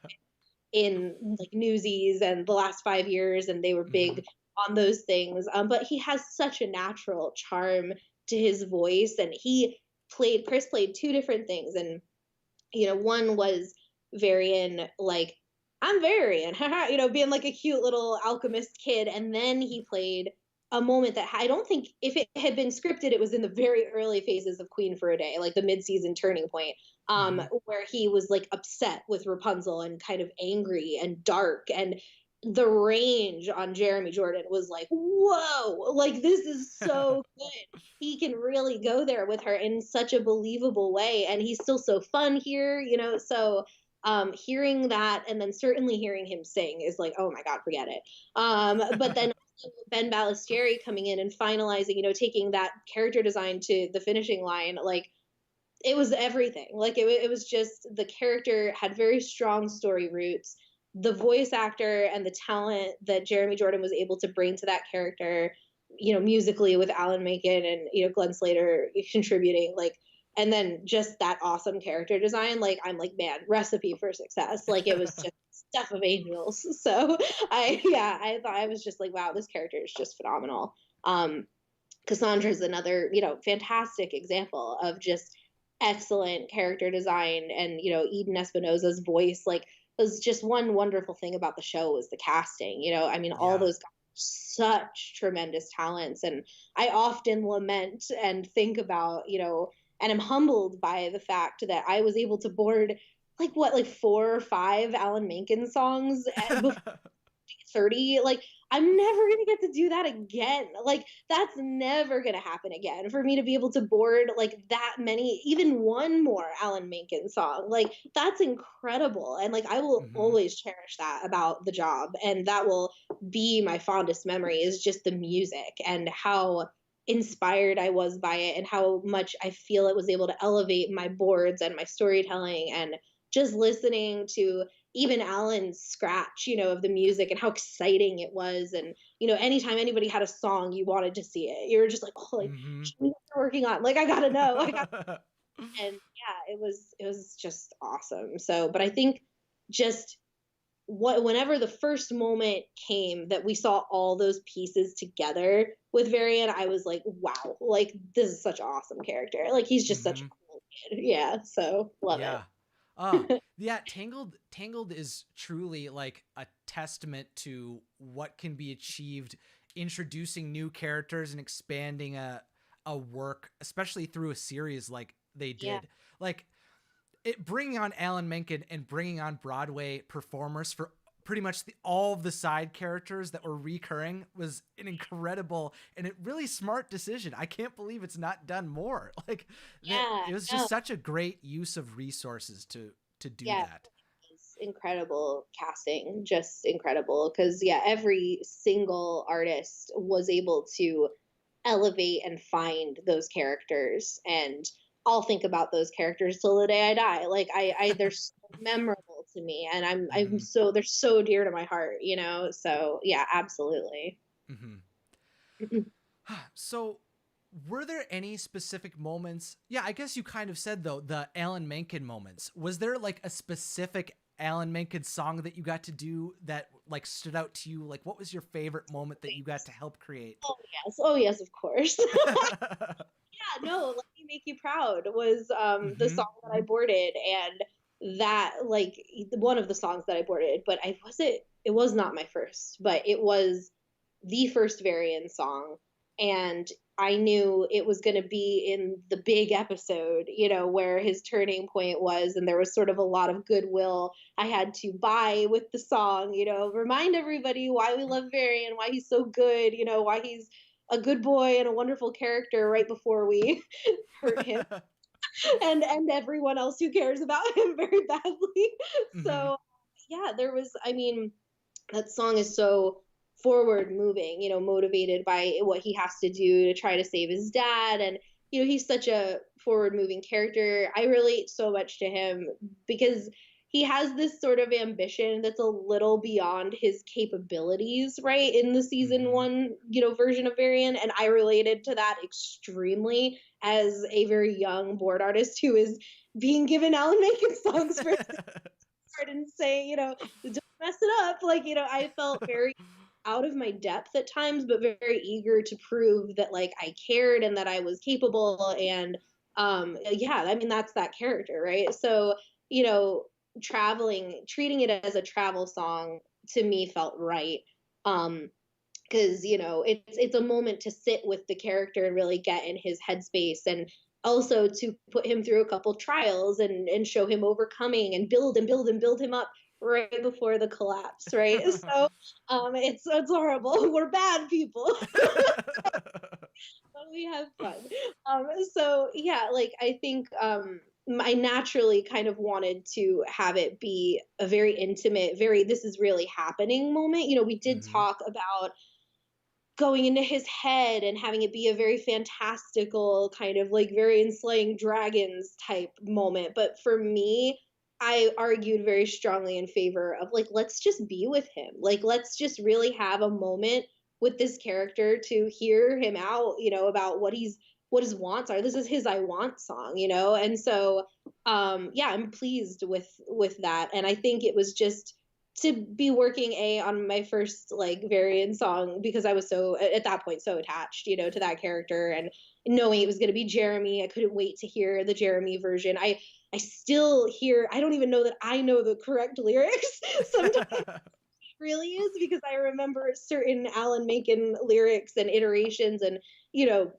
in like Newsies and the last 5 years, and they were Hmm. big on those things. But he has such a natural charm to his voice, and Chris played two different things, and one was Varian, like, I'm Varian, haha, being like a cute little alchemist kid. And then he played a moment that I don't think, if it had been scripted, it was in the very early phases of Queen for a Day, like the mid-season turning point, Hmm. where he was like upset with Rapunzel and kind of angry and dark. And the range on Jeremy Jordan was like, whoa, like, this is so good. He can really go there with her in such a believable way, and he's still so fun here, so hearing that, and then certainly hearing him sing, is like, oh my god, forget it. But then Ben Ballestieri coming in and finalizing, taking that character design to the finishing line, like, it was everything. Like, it was just, the character had very strong story roots. The voice actor and the talent that Jeremy Jordan was able to bring to that character, musically, with Alan Menken and, Glenn Slater contributing, like, and then just that awesome character design. Like, I'm like, man, recipe for success. Like, it was just stuff of angels. So I thought, I was just like, wow, this character is just phenomenal. Cassandra is another, fantastic example of just excellent character design. And, Eden Espinosa's voice, like, was just one wonderful thing about the show was the casting. I mean, all Yeah. those guys, such tremendous talents. And I often lament and think about, and I'm humbled by the fact that I was able to board, like, what, like 4 or 5 Alan Menken songs before 30. Like, I'm never going to get to do that again. Like, that's never going to happen again, for me to be able to board like that many, even one more Alan Menken song. Like, that's incredible. And like, I will Hmm. always cherish that about the job. And that will be my fondest memory, is just the music and how inspired I was by it, and how much I feel it was able to elevate my boards and my storytelling. And just listening to even Alan's scratch, of the music, and how exciting it was. And, anytime anybody had a song, you wanted to see it. You were just like, oh, like, Hmm. show me what they're working on. Like, I gotta know. I got, and yeah, it was just awesome. So, but I think just whenever the first moment came that we saw all those pieces together with Varian, I was like, wow, like, this is such an awesome character. Like, he's just such a Hmm. cool kid. Yeah. So love Yeah. it. Yeah, Tangled is truly like a testament to what can be achieved introducing new characters and expanding a work, especially through a series like they Yeah. did. Like, it bringing on Alan Menken and bringing on Broadway performers for pretty much all of the side characters that were recurring was an incredible and a really smart decision. I can't believe it's not done more. Like, it was just such a great use of resources to do that. Incredible casting, just incredible, because every single artist was able to elevate and find those characters, and I'll think about those characters till the day I die. Like they're so memorable to me, and I'm so, they're so dear to my heart, you know. So yeah, absolutely. So were there any specific moments? Yeah, I guess you kind of said, though, the Alan Menken moments. Was there like a specific Alan Menken song that you got to do that like stood out to you? Like, what was your favorite moment that you got to help create? Oh yes, of course. Yeah, no, Let Me Make You Proud was the song that I boarded, and that, like, one of the songs that I boarded, but it was not my first, but it was the first Varian song, and I knew it was going to be in the big episode, you know, where his turning point was, and there was sort of a lot of goodwill I had to buy with the song, you know, remind everybody why we love Varian, why he's so good, you know, why he's a good boy and a wonderful character right before we hurt him and everyone else who cares about him very badly. So yeah, there was, I mean, that song is so forward moving, you know, motivated by what he has to do to try to save his dad. And, you know, he's such a forward moving character. I relate so much to him because he has this sort of ambition that's a little beyond his capabilities, right? In the season one, you know, version of Varian. And I related to that extremely as a very young board artist who is being given Alan Menken songs for and say, you know, don't mess it up. Like, you know, I felt very out of my depth at times, but very eager to prove that, like, I cared and that I was capable. And yeah, I mean, that's that character, right? So, you know, treating it as a travel song to me felt right. Because, you know, it's a moment to sit with the character and really get in his headspace, and also to put him through a couple trials and show him overcoming and build him up right before the collapse, right? So it's horrible. We're bad people. But we have fun. So yeah, like, I think I naturally kind of wanted to have it be a very intimate, very this is really happening moment. You know, we did talk about going into his head and having it be a very fantastical kind of like Varian slaying dragons type moment. But for me, I argued very strongly in favor of, like, let's just be with him. Like, let's just really have a moment with this character to hear him out, you know, about what his wants are. This is his I Want song, you know? And so yeah, I'm pleased with that. And I think it was just to be working on my first like Varian song, because I was so at that point so attached, you know, to that character, and knowing it was going to be Jeremy. I couldn't wait to hear the Jeremy version. I still hear, I don't even know that I know the correct lyrics sometimes. It really is, because I remember certain Alan Menken lyrics and iterations, and, you know,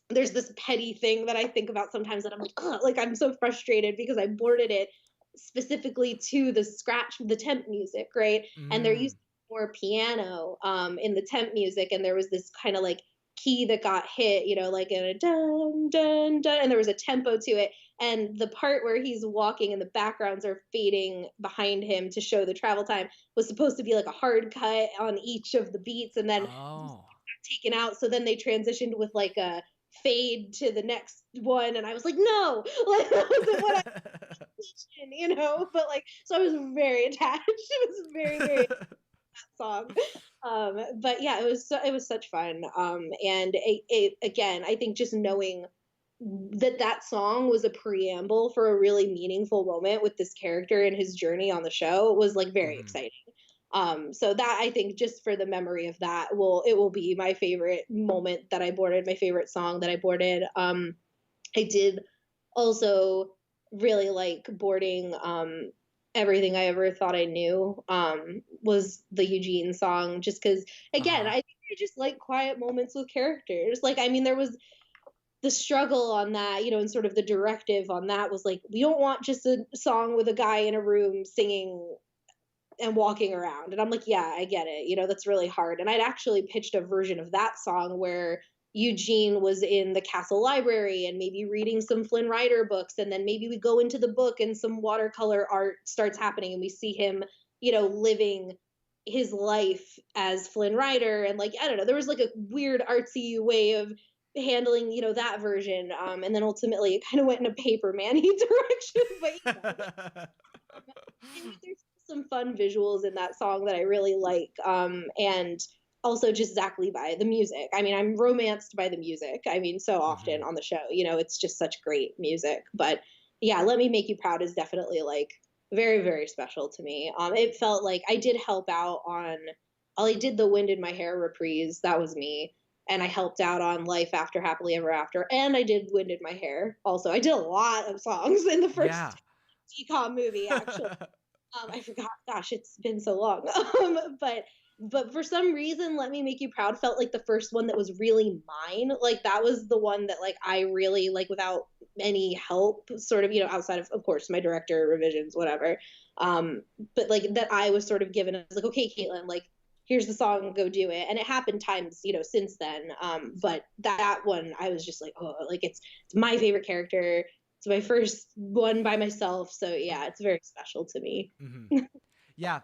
there's this petty thing that I think about sometimes that I'm like, oh, like, I'm so frustrated because I boarded it specifically to the temp music, right? And there used to be more piano in the temp music, and there was this kind of like key that got hit, you know, like in a dun dun dun, and there was a tempo to it. And the part where he's walking and the backgrounds are fading behind him to show the travel time was supposed to be like a hard cut on each of the beats, and then taken out. So then they transitioned with like a fade to the next one, and I was like, no, like, that wasn't what I you know. But like, so I was very attached. It was very very that song. But yeah, it was such fun. And again, I think just knowing that song was a preamble for a really meaningful moment with this character and his journey on the show was like very exciting. So that, I think, just for the memory of that, it will be my favorite moment that I boarded, my favorite song that I boarded. I did also really like boarding Everything I Ever Thought I Knew, was the Eugene song, just because, again, I think I just like quiet moments with characters. Like, I mean, there was the struggle on that, you know, and sort of the directive on that was like, we don't want just a song with a guy in a room singing and walking around. And I'm like, yeah, I get it. That's really hard. And I'd actually pitched a version of that song where Eugene was in the castle library and maybe reading some Flynn Rider books. And then maybe we go into the book and some watercolor art starts happening and we see him, living his life as Flynn Rider. And like, I don't know, there was like a weird artsy way of handling, that version. And then ultimately it kind of went in a paper manny direction. But there's some fun visuals in that song that I really like. And also just Zach Levi, the music. I mean, I'm romanced by the music. I mean, so often on the show, it's just such great music. But yeah, Let Me Make You Proud is definitely like very, very special to me. It felt like I did help out on, I did the Wind in My Hair reprise. That was me. And I helped out on Life After Happily Ever After. And I did Wind in My Hair also. I did a lot of songs in the first DCOM movie, actually. I forgot. Gosh, it's been so long. But for some reason, Let Me Make You Proud felt like the first one that was really mine. Like that was the one that like I really like without any help, sort of, outside of course, my director revisions, whatever. But like that I was sort of given, I was like, okay, Kaitlyn, like here's the song, go do it. And it happened times, since then. But that one, I was just like, oh, like it's my favorite character. It's my first one by myself. So yeah, it's very special to me. Yeah.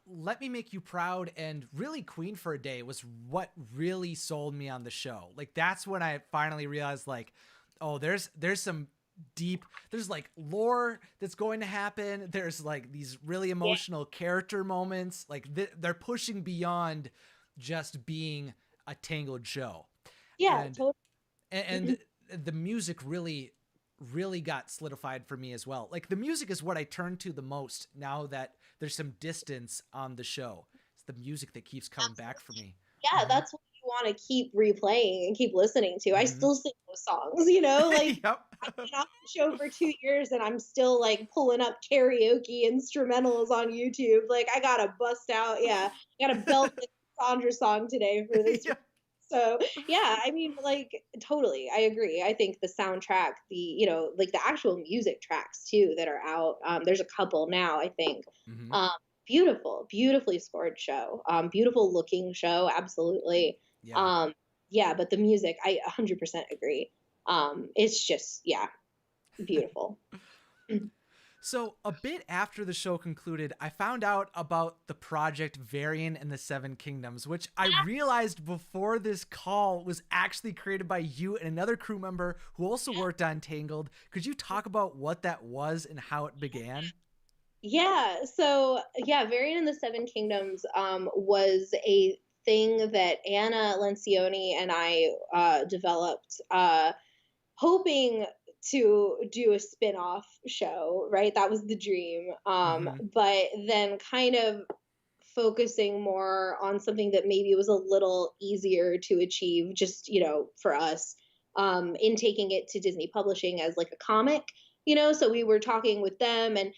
Let Me Make You Proud and really Queen for a Day was what really sold me on the show. Like that's when I finally realized like, oh, there's some deep, there's like lore that's going to happen. There's like these really emotional character moments. Like they're pushing beyond just being a Tangled show. Yeah. And, totally. and the music really got solidified for me as well. Like the music is what I turn to the most now that there's some distance on the show. It's the music that keeps coming back for me. Yeah, that's what you want to keep replaying and keep listening to. I still sing those songs, like I've been off the show for 2 years and I'm still like pulling up karaoke instrumentals on YouTube. Like I gotta bust out, I gotta belt the Sandra song today for this. So yeah, I mean, like totally, I agree. I think the soundtrack, like the actual music tracks too that are out. There's a couple now, I think. Beautifully scored show. Beautiful looking show, absolutely. But the music, I 100% agree. It's just beautiful. So a bit after the show concluded, I found out about the project Varian and the Seven Kingdoms, which I realized before this call was actually created by you and another crew member who also worked on Tangled. Could you talk about what that was and how it began? Yeah. So Varian and the Seven Kingdoms was a thing that Anna Lencioni and I developed, hoping to do a spin-off show, right? That was the dream. But then kind of focusing more on something that maybe was a little easier to achieve just, for us, in taking it to Disney Publishing as like a comic, so we were talking with them and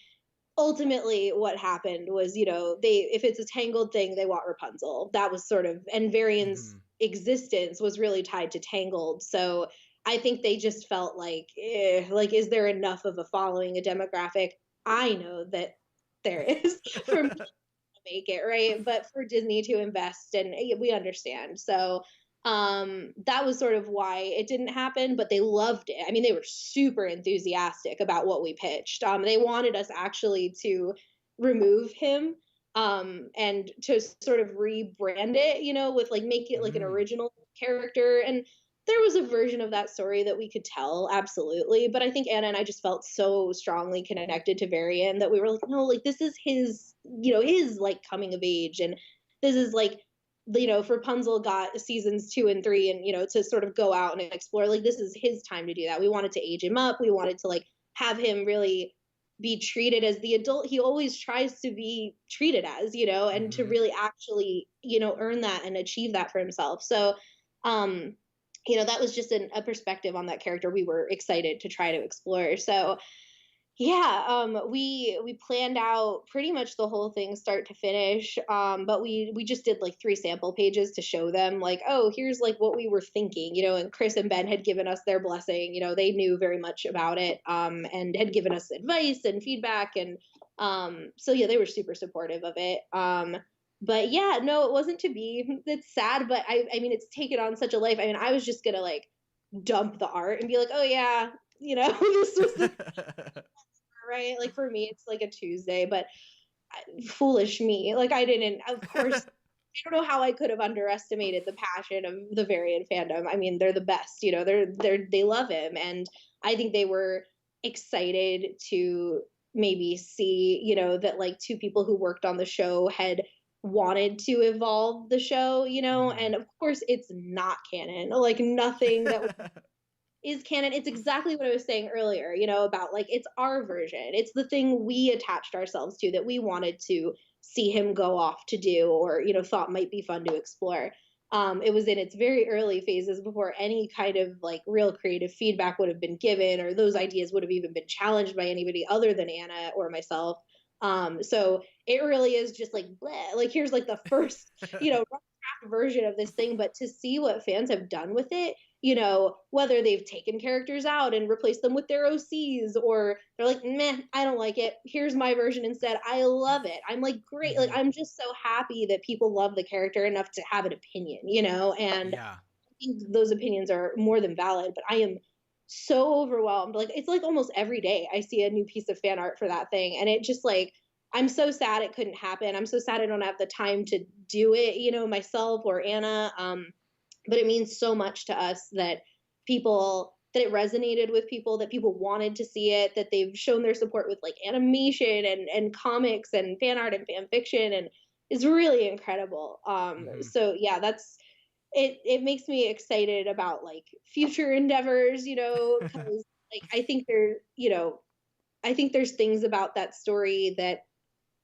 ultimately what happened was, if it's a Tangled thing, they want Rapunzel. That was sort of, and Varian's existence was really tied to Tangled. So I think they just felt like, is there enough of a following, a demographic? I know that there is for me to make it, right? But for Disney to invest, and we understand. So that was sort of why it didn't happen, but they loved it. I mean, they were super enthusiastic about what we pitched. They wanted us actually to remove him and to sort of rebrand it, with like make it like an original character. And there was a version of that story that we could tell, absolutely. But I think Anna and I just felt so strongly connected to Varian that we were like, no, like this is his, his like coming of age. And this is like, Rapunzel got seasons 2 and 3 and, to sort of go out and explore, like this is his time to do that. We wanted to age him up. We wanted to like have him really be treated as the adult he always tries to be treated as, and to really actually, earn that and achieve that for himself. So, that was just a perspective on that character we were excited to try to explore. So Yeah, we planned out pretty much the whole thing start to finish. But we just did like 3 sample pages to show them like, oh, here's like what we were thinking, and Chris and Ben had given us their blessing. They knew very much about it, and had given us advice and feedback, and so yeah, they were super supportive of it. But yeah, no, it wasn't to be. It's sad, but I mean, it's taken on such a life. I mean, I was just gonna like dump the art and be like, oh yeah, this was the right? Like for me, it's like a Tuesday, but foolish me. Like I didn't, of course, I don't know how I could have underestimated the passion of the Varian fandom. I mean, they're the best, they love him. And I think they were excited to maybe see, that like 2 people who worked on the show had wanted to evolve the show, Mhm. and of course it's not canon. Like nothing that is canon. It's exactly what I was saying earlier, about like it's our version. It's the thing we attached ourselves to that we wanted to see him go off to do or, thought might be fun to explore. It was in its very early phases before any kind of like real creative feedback would have been given or those ideas would have even been challenged by anybody other than Anna or myself. So it really is just like bleh. Like here's like the first, rough draft version of this thing, but to see what fans have done with it, whether they've taken characters out and replaced them with their OCs or they're like, meh, I don't like it. Here's my version instead. I love it. I'm like, great. Like, Mhm. I'm just so happy that people love the character enough to have an opinion, and Yeah. I think those opinions are more than valid, but I am so overwhelmed. Like, it's like almost every day I see a new piece of fan art for that thing. And it just like, I'm so sad it couldn't happen. I'm so sad I don't have the time to do it, myself or Anna. But it means so much to us that it resonated with people, that people wanted to see it, that they've shown their support with like animation and comics and fan art and fan fiction, and is really incredible. Mhm. So yeah, that's it makes me excited about like future endeavors, because like I think there's things about that story that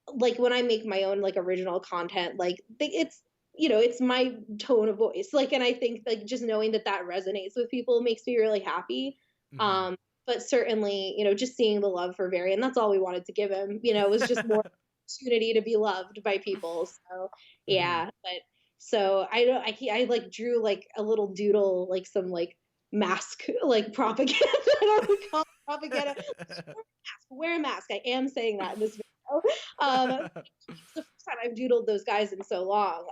like when I make my own like original content, like it's it's my tone of voice. Like, and I think like just knowing that that resonates with people makes me really happy. Mhm. Um, but certainly, just seeing the love for Varian, that's all we wanted to give him. Was just more opportunity to be loved by people. So Mhm. yeah, but so I don't, I like drew like a little doodle, like some like mask, like propaganda. I don't know, call it propaganda. Wear a mask. I am saying that in this video. It's the first time I've doodled those guys in so long.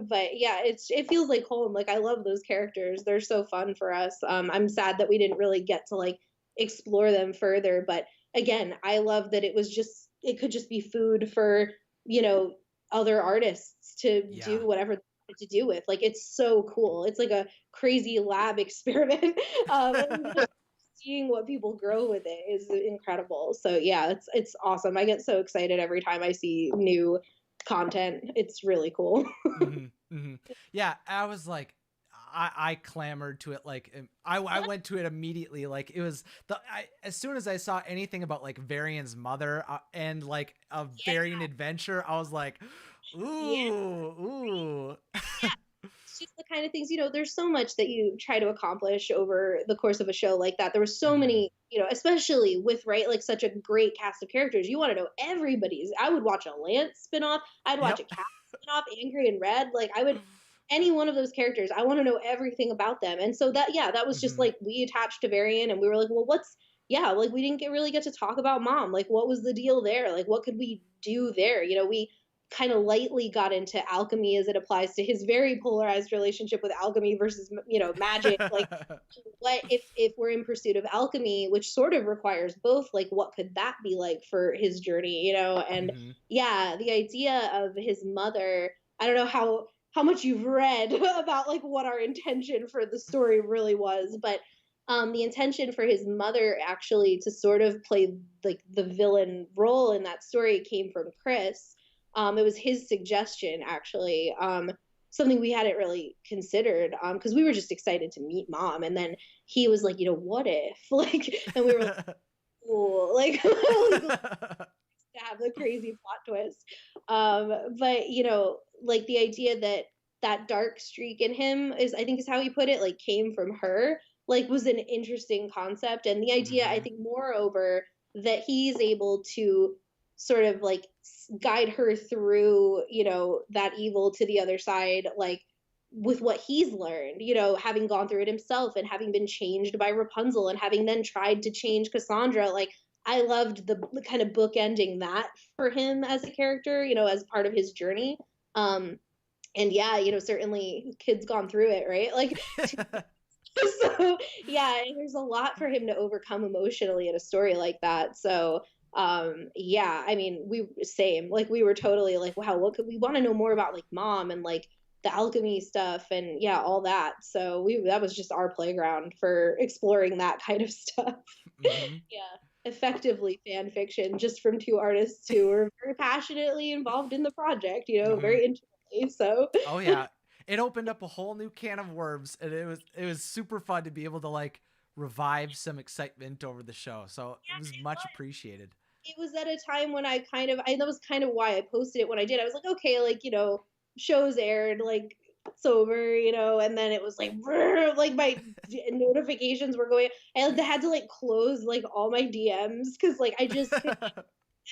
But yeah, it feels like home. Like I love those characters. They're so fun for us. I'm sad that we didn't really get to like explore them further. But again, I love that it could just be food for, you know, other artists to Yeah. do whatever they wanted to do with. Like it's so cool. It's like a crazy lab experiment. And just seeing what people grow with it is incredible. So yeah, it's awesome. I get so excited every time I see new content. It's really cool. Mhm. Mhm. Yeah, I was like, I clamored to it like I went to it immediately. Like it was as soon as I saw anything about like Varian's mother and like a Varian adventure, I was like, Yeah. ooh, ooh. It's just the kind of things, there's so much that you try to accomplish over the course of a show like that. There were so Mhm. many, especially with, right, like such a great cast of characters. You want to know everybody's. I would watch a Lance spinoff. I'd watch a Yep. Cat spinoff, Angry and Red. Like I would, any one of those characters, I want to know everything about them. And so that, yeah, that was just Mhm. like we attached to Varian and we were like, well, yeah, like we didn't really get to talk about mom. Like what was the deal there? Like what could we do there? We kind of lightly got into alchemy as it applies to his very polarized relationship with alchemy versus magic. Like what if we're in pursuit of alchemy, which sort of requires both, like what could that be like for his journey, and Mhm. yeah, the idea of his mother. I don't know how much you've read about like what our intention for the story really was, but the intention for his mother actually to sort of play like the villain role in that story came from Chris. It was his suggestion, actually. Something we hadn't really considered because we were just excited to meet mom, and then he was like, what if, like, and we were like, cool, like, like to have the crazy plot twist. But like the idea that that dark streak in him is, I think, is how he put it, like, came from her, like, was an interesting concept, and the idea, I Mhm. think, moreover, that he's able to sort of like guide her through, that evil to the other side, like with what he's learned, having gone through it himself and having been changed by Rapunzel and having then tried to change Cassandra. Like, I loved the kind of bookending that for him as a character, as part of his journey. And yeah, certainly kids gone through it, right? Like, so yeah, there's a lot for him to overcome emotionally in a story like that. So yeah, I mean, we were totally like, wow, what could we want to know more about, like mom and like the alchemy stuff and yeah, all that. So that was just our playground for exploring that kind of stuff. Mm-hmm. Yeah, effectively fan fiction, just from two artists who were very passionately involved in the project, Mm-hmm. very intimately. So oh yeah, it opened up a whole new can of worms, and it was super fun to be able to like revive some excitement over the show. So it was much appreciated. It was at a time when that was kind of why I posted it when I did. I was like, okay, like, shows aired, like it's over, and then it was like, like my notifications were going. I had to like close like all my DMs because like I just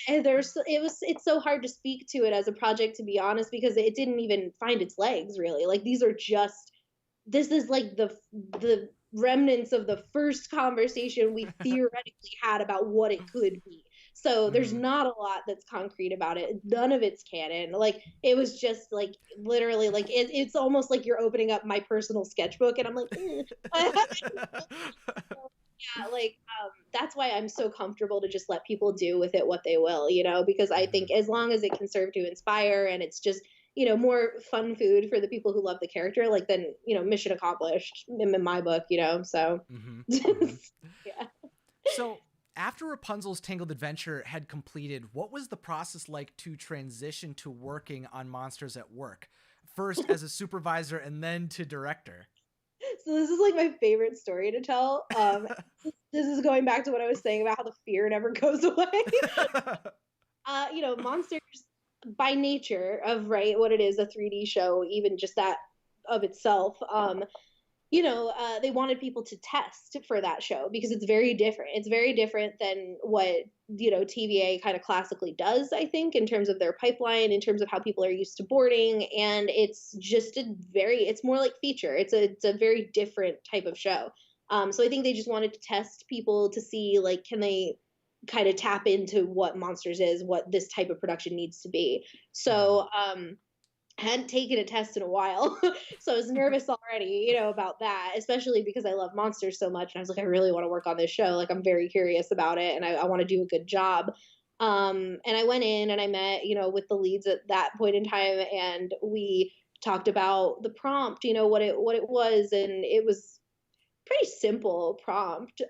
and it's so hard to speak to it as a project, to be honest, because it didn't even find its legs really. Like this is like the remnants of the first conversation we theoretically had about what it could be. So there's not a lot that's concrete about it. None of it's canon. Like, it was just like literally like it's almost like you're opening up my personal sketchbook and I'm like, yeah, like that's why I'm so comfortable to just let people do with it what they will, because I think as long as it can serve to inspire and it's just, more fun food for the people who love the character, like then, mission accomplished in my book, so yeah. So after Rapunzel's Tangled adventure had completed, what was the process like to transition to working on Monsters at Work? First as a supervisor and then to director. So this is like my favorite story to tell. This is going back to what I was saying about how the fear never goes away. Monsters by nature of what it is, a 3D show, even just that of itself, they wanted people to test for that show because it's very different. It's very different than what, TVA kind of classically does, I think, in terms of their pipeline, in terms of how people are used to boarding. And it's just it's more like feature. It's a very different type of show. So I think they just wanted to test people to see, like, can they kind of tap into what Monsters is, what this type of production needs to be. So, I hadn't taken a test in a while, so I was nervous already, about that, especially because I love monsters so much. And I was like, I really want to work on this show. Like, I'm very curious about it, and I want to do a good job. And I went in and I met, with the leads at that point in time, and we talked about the prompt, what it was, and it was pretty simple prompt.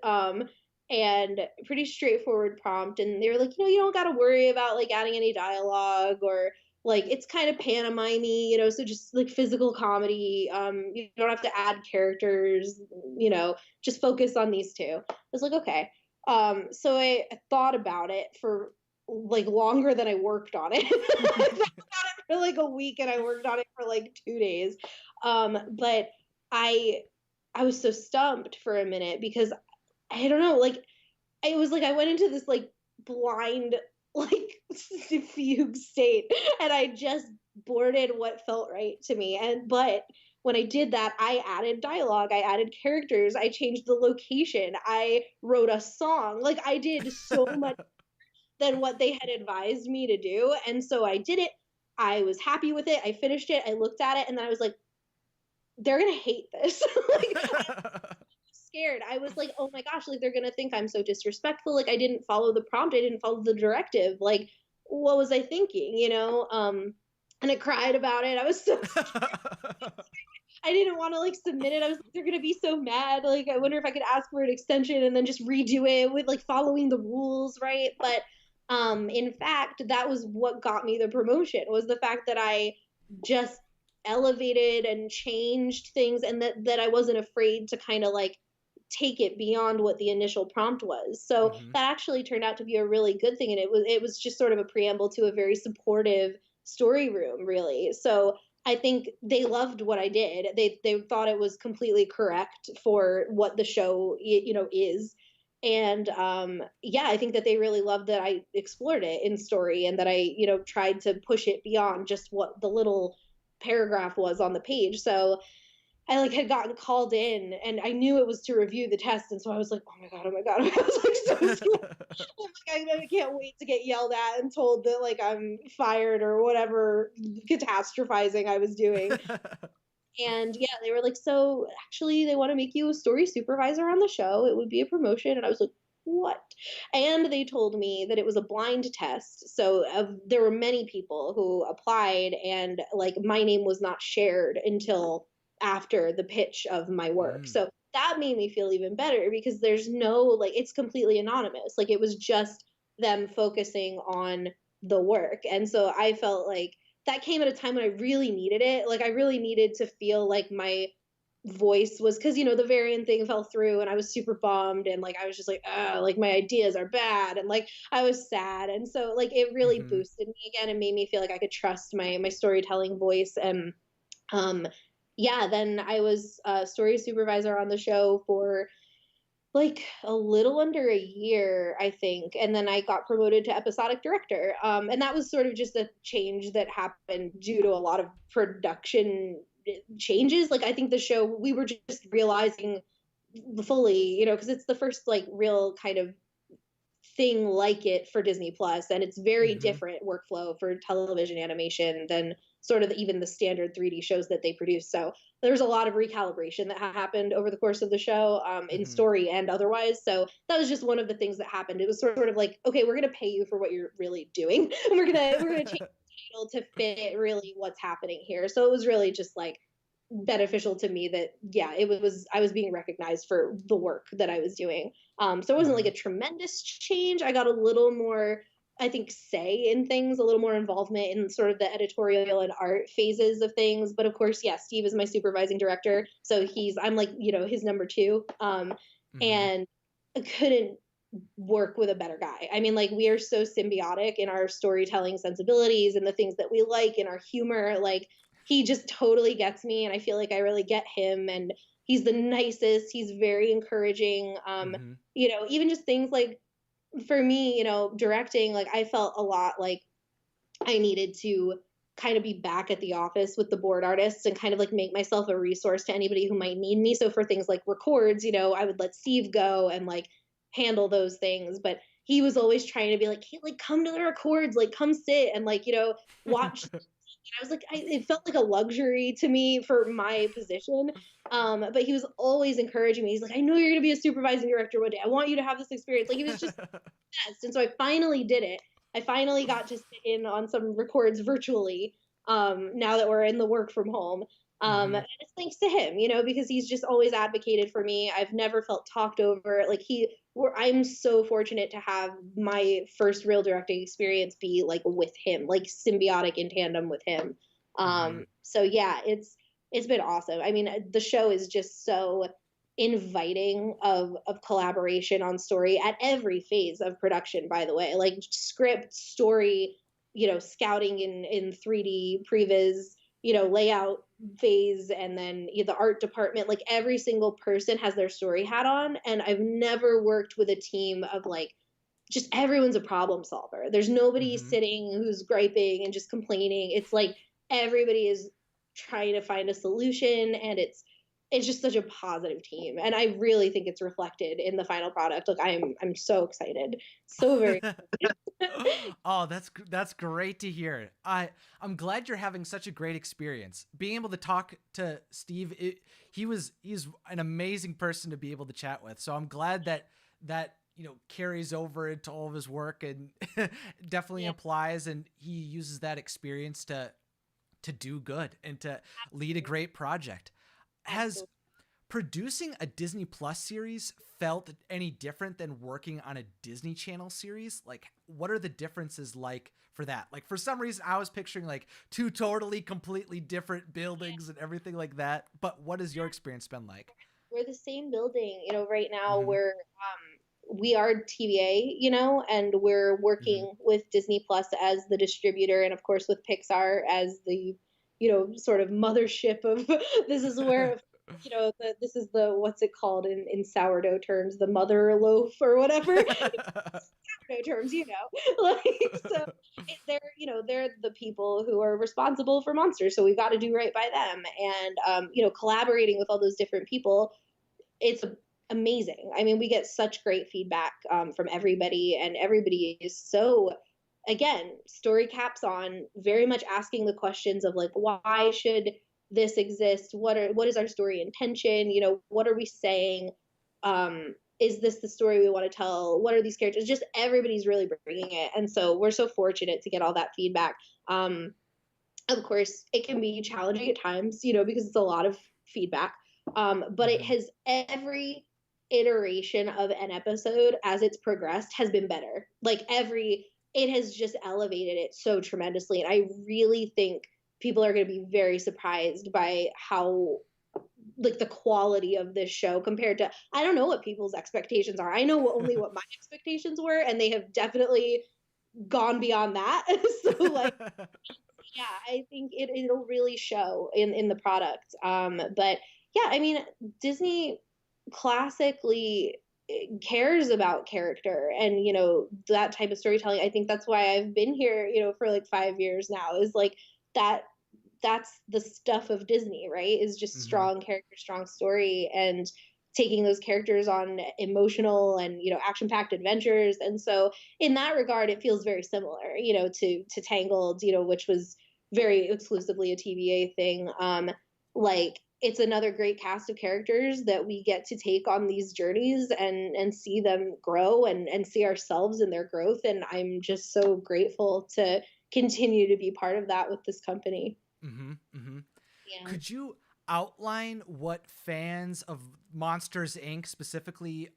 And pretty straightforward prompt. And they were like, you don't got to worry about like adding any dialogue or like it's kind of pantomime-y, so just like physical comedy. You don't have to add characters, just focus on these two. I was like, okay. So I thought about it for like longer than I worked on it. I thought about it for like a week and I worked on it for like 2 days. But I was so stumped for a minute because I don't know, like, it was like I went into this like blind, like fugue state, and I just boarded what felt right to me. But when I did that, I added dialogue, I added characters, I changed the location, I wrote a song. Like, I did so much than what they had advised me to do, and so I did it. I was happy with it. I finished it. I looked at it, and then I was like, they're gonna hate this. Like, scared. I was like, oh my gosh, like they're gonna think I'm so disrespectful. Like, I didn't follow the prompt. I didn't follow the directive. Like, what was I thinking? And I cried about it. I was so I didn't want to like submit it. I was like, they're gonna be so mad. Like, I wonder if I could ask for an extension and then just redo it with like following the rules, right? But in fact, that was what got me the promotion, was the fact that I just elevated and changed things, and that I wasn't afraid to kind of like take it beyond what the initial prompt was. So that actually turned out to be a really good thing. And it was just sort of a preamble to a very supportive story room, really. So I think they loved what I did. They thought it was completely correct for what the show, is. And yeah, I think that they really loved that I explored it in story and that I, tried to push it beyond just what the little paragraph was on the page. So I like had gotten called in and I knew it was to review the test. And so I was like, oh my God, oh my God. I was like so scared. I'm like, I can't wait to get yelled at and told that like I'm fired or whatever catastrophizing I was doing. And yeah, they were like, so actually, they want to make you a story supervisor on the show. It would be a promotion. And I was like, what? And they told me that it was a blind test. So there were many people who applied, and like my name was not shared until after the pitch of my work. Mm. So that made me feel even better because there's no, like, it's completely anonymous. Like, it was just them focusing on the work. And so I felt like, that came at a time when I really needed it. Like I really needed to feel like my voice was, because the Varian thing fell through and I was super bummed and like I was just like, like my ideas are bad and like I was sad. And so like it really Mhm. boosted me again and made me feel like I could trust my storytelling voice. And um yeah, then I was a story supervisor on the show for like a little under a year, I think. And then I got promoted to episodic director. And that was sort of just a change that happened due to a lot of production changes. Like, I think the show, we were just realizing fully, because it's the first like real kind of thing like it for Disney Plus, and it's very Mhm. different workflow for television animation than sort of even the standard 3D shows that they produce. So there's a lot of recalibration that happened over the course of the show, in Mhm. story and otherwise. So that was just one of the things that happened. It was sort of like, okay, we're gonna pay you for what you're really doing, and we're gonna change the title to fit really what's happening here. So it was really just like beneficial to me that yeah, it was I was being recognized for the work that I was doing. So it wasn't like a Mhm. tremendous change. I got a little more, I think, say in things, a little more involvement in sort of the editorial and art phases of things. But of course, yeah, Steve is my supervising director, so I'm like his number two. Mhm. And I couldn't work with a better guy. I mean, like we are so symbiotic in our storytelling sensibilities and the things that we like and our humor. Like he just totally gets me, and I feel like I really get him. And he's the nicest. He's very encouraging. Mhm. Even just things like for me, directing, like I felt a lot like I needed to kind of be back at the office with the board artists and kind of like make myself a resource to anybody who might need me. So for things like records, I would let Steve go and like handle those things. But he was always trying to be like, hey, like come to the records, like come sit and like, watch. I was like, it felt like a luxury to me for my position. But he was always encouraging me. He's like, I know you're going to be a supervising director one day. I want you to have this experience. Like, he was just best. And so I finally did it. I finally got to sit in on some records virtually, now that we're in the work from home. Mhm. And it's thanks to him, because he's just always advocated for me. I've never felt talked over. Like I'm so fortunate to have my first real directing experience be like with him, like symbiotic in tandem with him. Mhm. So yeah, it's been awesome. I mean, the show is just so inviting of collaboration on story at every phase of production, by the way, like script, story, scouting in 3D previs, layout phase, and then the art department. Like every single person has their story hat on, and I've never worked with a team of like just everyone's a problem solver. There's nobody Mhm. sitting who's griping and just complaining. It's like everybody is trying to find a solution, and it's just such a positive team. And I really think it's reflected in the final product. Like I'm so excited. So very Oh, that's great to hear. I'm glad you're having such a great experience. Being able to talk to Steve, he's an amazing person to be able to chat with. So I'm glad that carries over into all of his work and definitely yeah, applies, and he uses that experience to do good and to lead a great project. Has absolutely. producing a Disney Plus series felt any different than working on a Disney Channel series? Like, what are the differences like for that? Like, for some reason, I was picturing like two totally, completely different buildings and everything like that. But what has your experience been like? We're the same building. Right now Mm-hmm. we are TVA, and we're Mm-hmm. working with Disney Plus as the distributor, and of course with Pixar as the, sort of mothership of this is where this is the, what's it called in sourdough terms, the mother loaf or whatever. Sourdough terms, like, so they're the people who are responsible for monsters, so we've got to do right by them. And collaborating with all those different people, it's amazing. I mean, we get such great feedback from everybody, and everybody is so, again, story caps on, very much asking the questions of like, why should this exist? What is our story intention? What are we saying? Is this the story we want to tell? What are these characters? Just everybody's really bringing it, and so we're so fortunate to get all that feedback. Of course, it can be challenging at times, because it's a lot of feedback. But it has, every iteration of an episode as it's progressed has been better. Like it has just elevated it so tremendously. And I really think people are going to be very surprised by how, like, the quality of this show compared to, I don't know what people's expectations are. I know only what my expectations were, and they have definitely gone beyond that. So like, yeah, I think it'll really show in the product. But yeah, I mean, Disney classically cares about character and that type of storytelling. I think that's why I've been here for like 5 years now, is like that's the stuff of Disney, right? Is just strong character, strong story, and taking those characters on emotional and action-packed adventures. And so in that regard, it feels very similar to Tangled, which was very exclusively a TVA thing. Like, it's another great cast of characters that we get to take on these journeys and see them grow and see ourselves in their growth. And I'm just so grateful to continue to be part of that with this company. Yeah. Could you outline what fans of Monsters Inc. specifically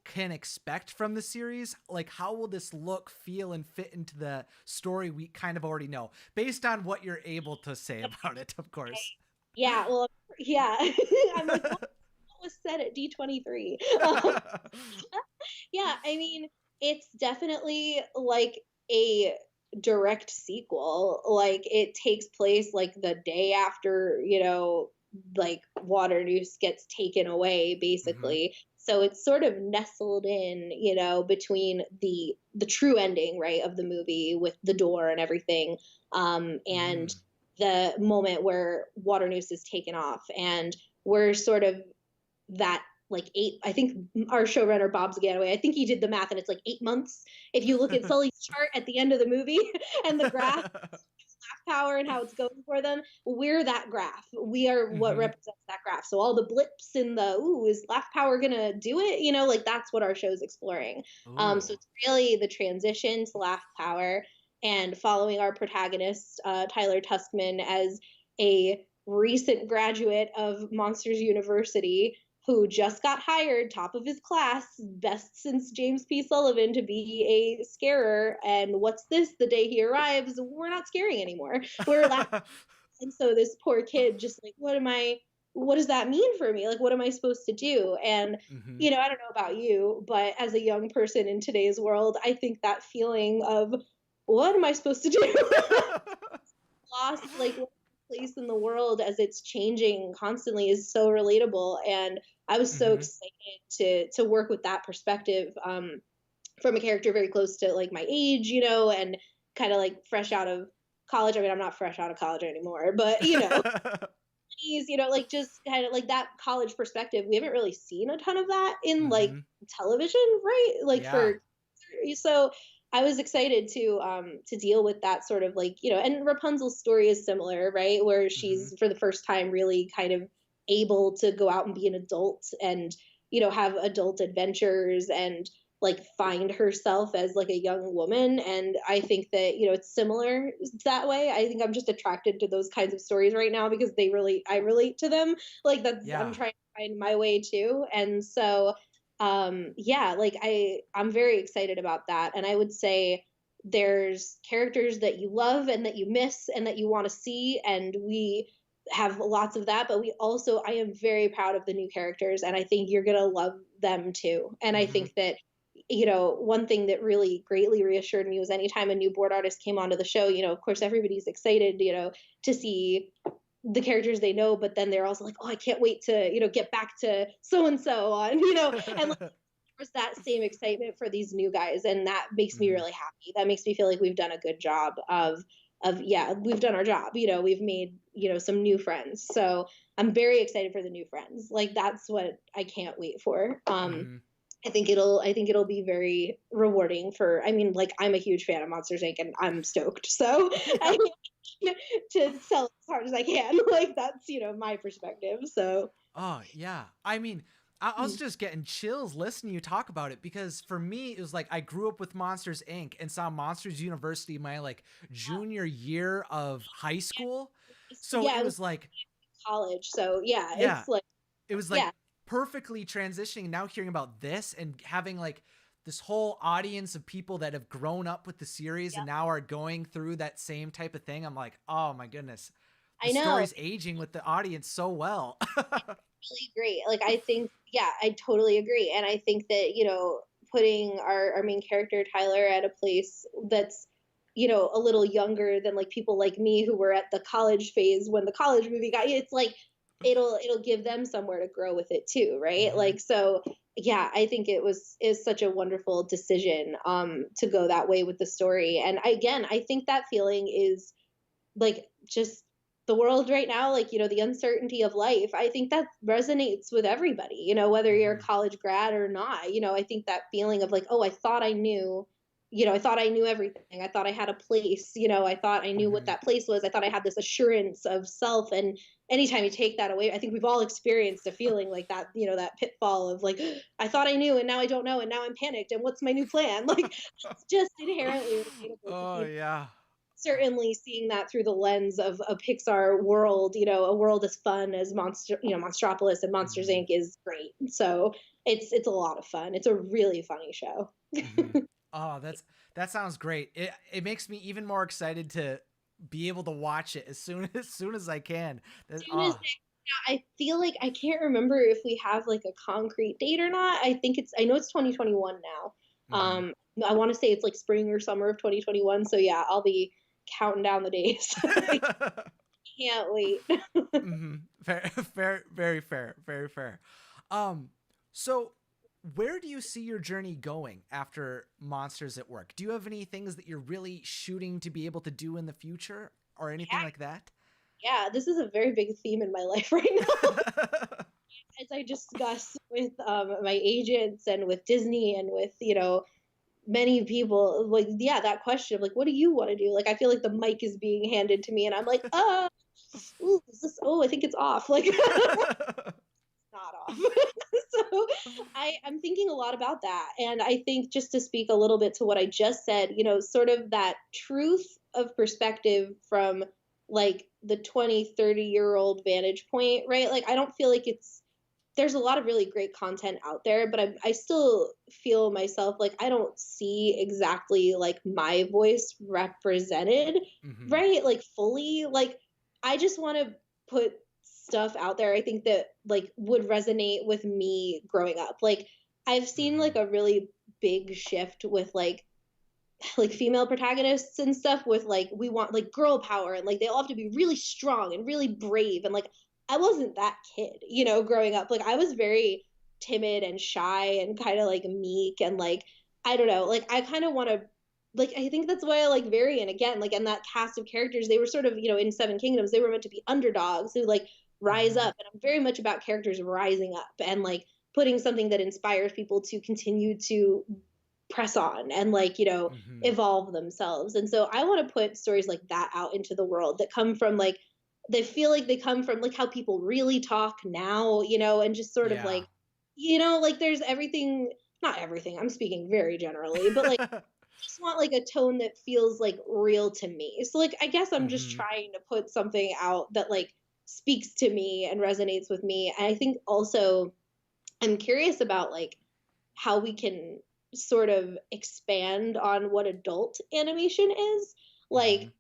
can expect from the series? Like, how will this look, feel, and fit into the story we kind of already know, based on what you're able to say about it, of course? Yeah, well, yeah. I'm like, what was said at D23? Yeah, I mean, it's definitely like a direct sequel. Like, it takes place like the day after, like Waternoose gets taken away, basically. So it's sort of nestled in, between the true ending, right, of the movie with the door and everything, and the moment where Waternoose is taken off. And we're sort of that, like, I think our showrunner Bob Zaganaway, I think he did the math, and it's like 8 months if you look at Sully's chart at the end of the movie and the graph power and how it's going for them. We're that graph. We are what represents that graph. So all the blips in the, is laugh power gonna do it? Like, that's what our show's exploring. So it's really the transition to laugh power, and following our protagonist, Tyler Tuskman, as a recent graduate of Monsters University who just got hired, top of his class, best since James P. Sullivan, to be a scarer. And what's this? The day he arrives, we're not scaring anymore. We're laughing. And so this poor kid just like, what does that mean for me? Like, what am I supposed to do? And, I don't know about you, but as a young person in today's world, I think that feeling of, what am I supposed to do? Lost, like, place in the world as it's changing constantly is so relatable. And I was so excited to work with that perspective from a character very close to like my age, and kind of like fresh out of college. I mean, I'm not fresh out of college anymore, but like just kind of like that college perspective. We haven't really seen a ton of that in like television, right? Like so I was excited to deal with that sort of like, and Rapunzel's story is similar, right? Where she's for the first time really kind of able to go out and be an adult and, have adult adventures and like find herself as like a young woman. And I think that, it's similar that way. I think I'm just attracted to those kinds of stories right now because I relate to them. Like that's, I'm trying to find my way too. And so, like I'm very excited about that. And I would say there's characters that you love and that you miss and that you want to see. And we have lots of that, but I am very proud of the new characters, and I think you're going to love them too. And I think that, one thing that really greatly reassured me was anytime a new board artist came onto the show, of course, everybody's excited, to see the characters they know, but then they're also like, oh, I can't wait to, get back to so and so on, and like, there's that same excitement for these new guys, and that makes me Mhm. really happy. That makes me feel like we've done a good job of yeah, we've done our job. We've made, some new friends. So I'm very excited for the new friends. Like that's what I can't wait for. Mhm. I think it'll be very rewarding for, I mean, like I'm a huge fan of Monsters Inc. and I'm stoked. So I Yeah. to sell as hard as I can. Like that's, my perspective. So Oh, yeah. I mean, I was just getting chills listening to you talk about it because for me, it was like I grew up with Monsters Inc. and saw Monsters University my like junior year of high school. So yeah, it it was was like, college. So yeah, yeah, it's like, it was like yeah, perfectly transitioning. Now hearing about this and having like this whole audience of people that have grown up with the series and yeah, now are going through that same type of thing. I'm like, oh my goodness, the I know. story's aging with the audience so well. Really great. Like I think, yeah, I totally agree. And I think that, putting our main character Tyler at a place that's, a little younger than like people like me who were at the college phase when the college movie got, it's like it'll give them somewhere to grow with it too, right? Hmm. Like so yeah, I think it is such a wonderful decision to go that way with the story. And again, I think that feeling is like just the world right now, like the uncertainty of life, I think that resonates with everybody, whether you're a Hmm. college grad or not. I think that feeling of like, oh, I thought I knew, I thought I knew everything, I thought I had a place, I thought I knew what Hmm. that place was, I thought I had this assurance of self. And anytime you take that away, I think we've all experienced a feeling like that, that pitfall of like, I thought I knew and now I don't know and now I'm panicked and what's my new plan. Like it's just inherently relatable to Oh me. yeah. Certainly seeing that through the lens of a Pixar world, a world as fun as Monstropolis and Monsters Hmm. Inc. is great. So it's a lot of fun. It's a really funny show. Hmm. Oh, that sounds great. It makes me even more excited to be able to watch it as soon as I can. Soon as I feel like I can't remember if we have like a concrete date or not. I know it's 2021 now. Hmm. I want to say it's like spring or summer of 2021. So yeah, I'll be counting down the days. I can't wait. Hmm. Fair, fair, very fair, very fair. Um, so where do you see your journey going after Monsters at Work? Do you have any things that you're really shooting to be able to do in the future or anything like that? Yeah, this is a very big theme in my life right now. As I discuss with my agents and with Disney and with many people, like yeah, that question of like, what do you want to do? Like, I feel like the mic is being handed to me, and I'm like, ooh, is this? Oh, I think it's off. Like, not off. So I'm thinking a lot about that, and I think just to speak a little bit to what I just said, sort of that truth of perspective from like the 20-30 year old vantage point, right? Like I don't feel like there's a lot of really great content out there, but I still feel myself like I don't see exactly like my voice represented, Hmm. right? Like fully. Like I just want to put stuff out there I think that like would resonate with me growing up. Like I've seen like Hmm. a really big shift with like female protagonists and stuff with like we want like girl power and like they all have to be really strong and really brave and like I wasn't that kid, growing up. Like I was very timid and shy and kind of like meek and like I don't know, like I kind of want to like I think that's why I like Varian again, like and that cast of characters they were sort of, in Seven Kingdoms they were meant to be underdogs who like rise Hmm. up, and I'm very much about characters rising up and like putting something that inspires people to continue to press on and like Hmm. evolve themselves. And so I want to put stories like that out into the world that come from like they feel like they come from like how people really talk now, and just sort of Yeah. like like there's everything, not everything, I'm speaking very generally, but like just want like a tone that feels like real to me. So like I guess I'm just Hmm. trying to put something out that like speaks to me and resonates with me. And I think also I'm curious about like how we can sort of expand on what adult animation is. Hmm. Like,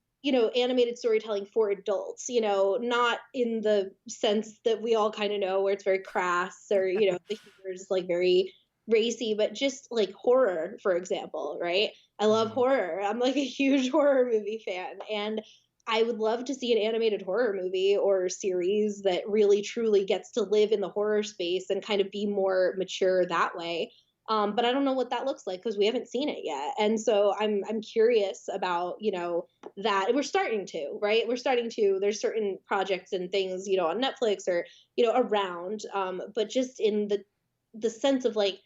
animated storytelling for adults, not in the sense that we all kind of know where it's very crass or, the humor is like very racy, but just like horror, for example, right? I love Hmm. horror. I'm like a huge horror movie fan. And I would love to see an animated horror movie or series that really truly gets to live in the horror space and kind of be more mature that way. But I don't know what that looks like because we haven't seen it yet. And so I'm curious about, that. And we're starting to, right? We're starting to, there's certain projects and things, on Netflix or, around. But just in the sense of like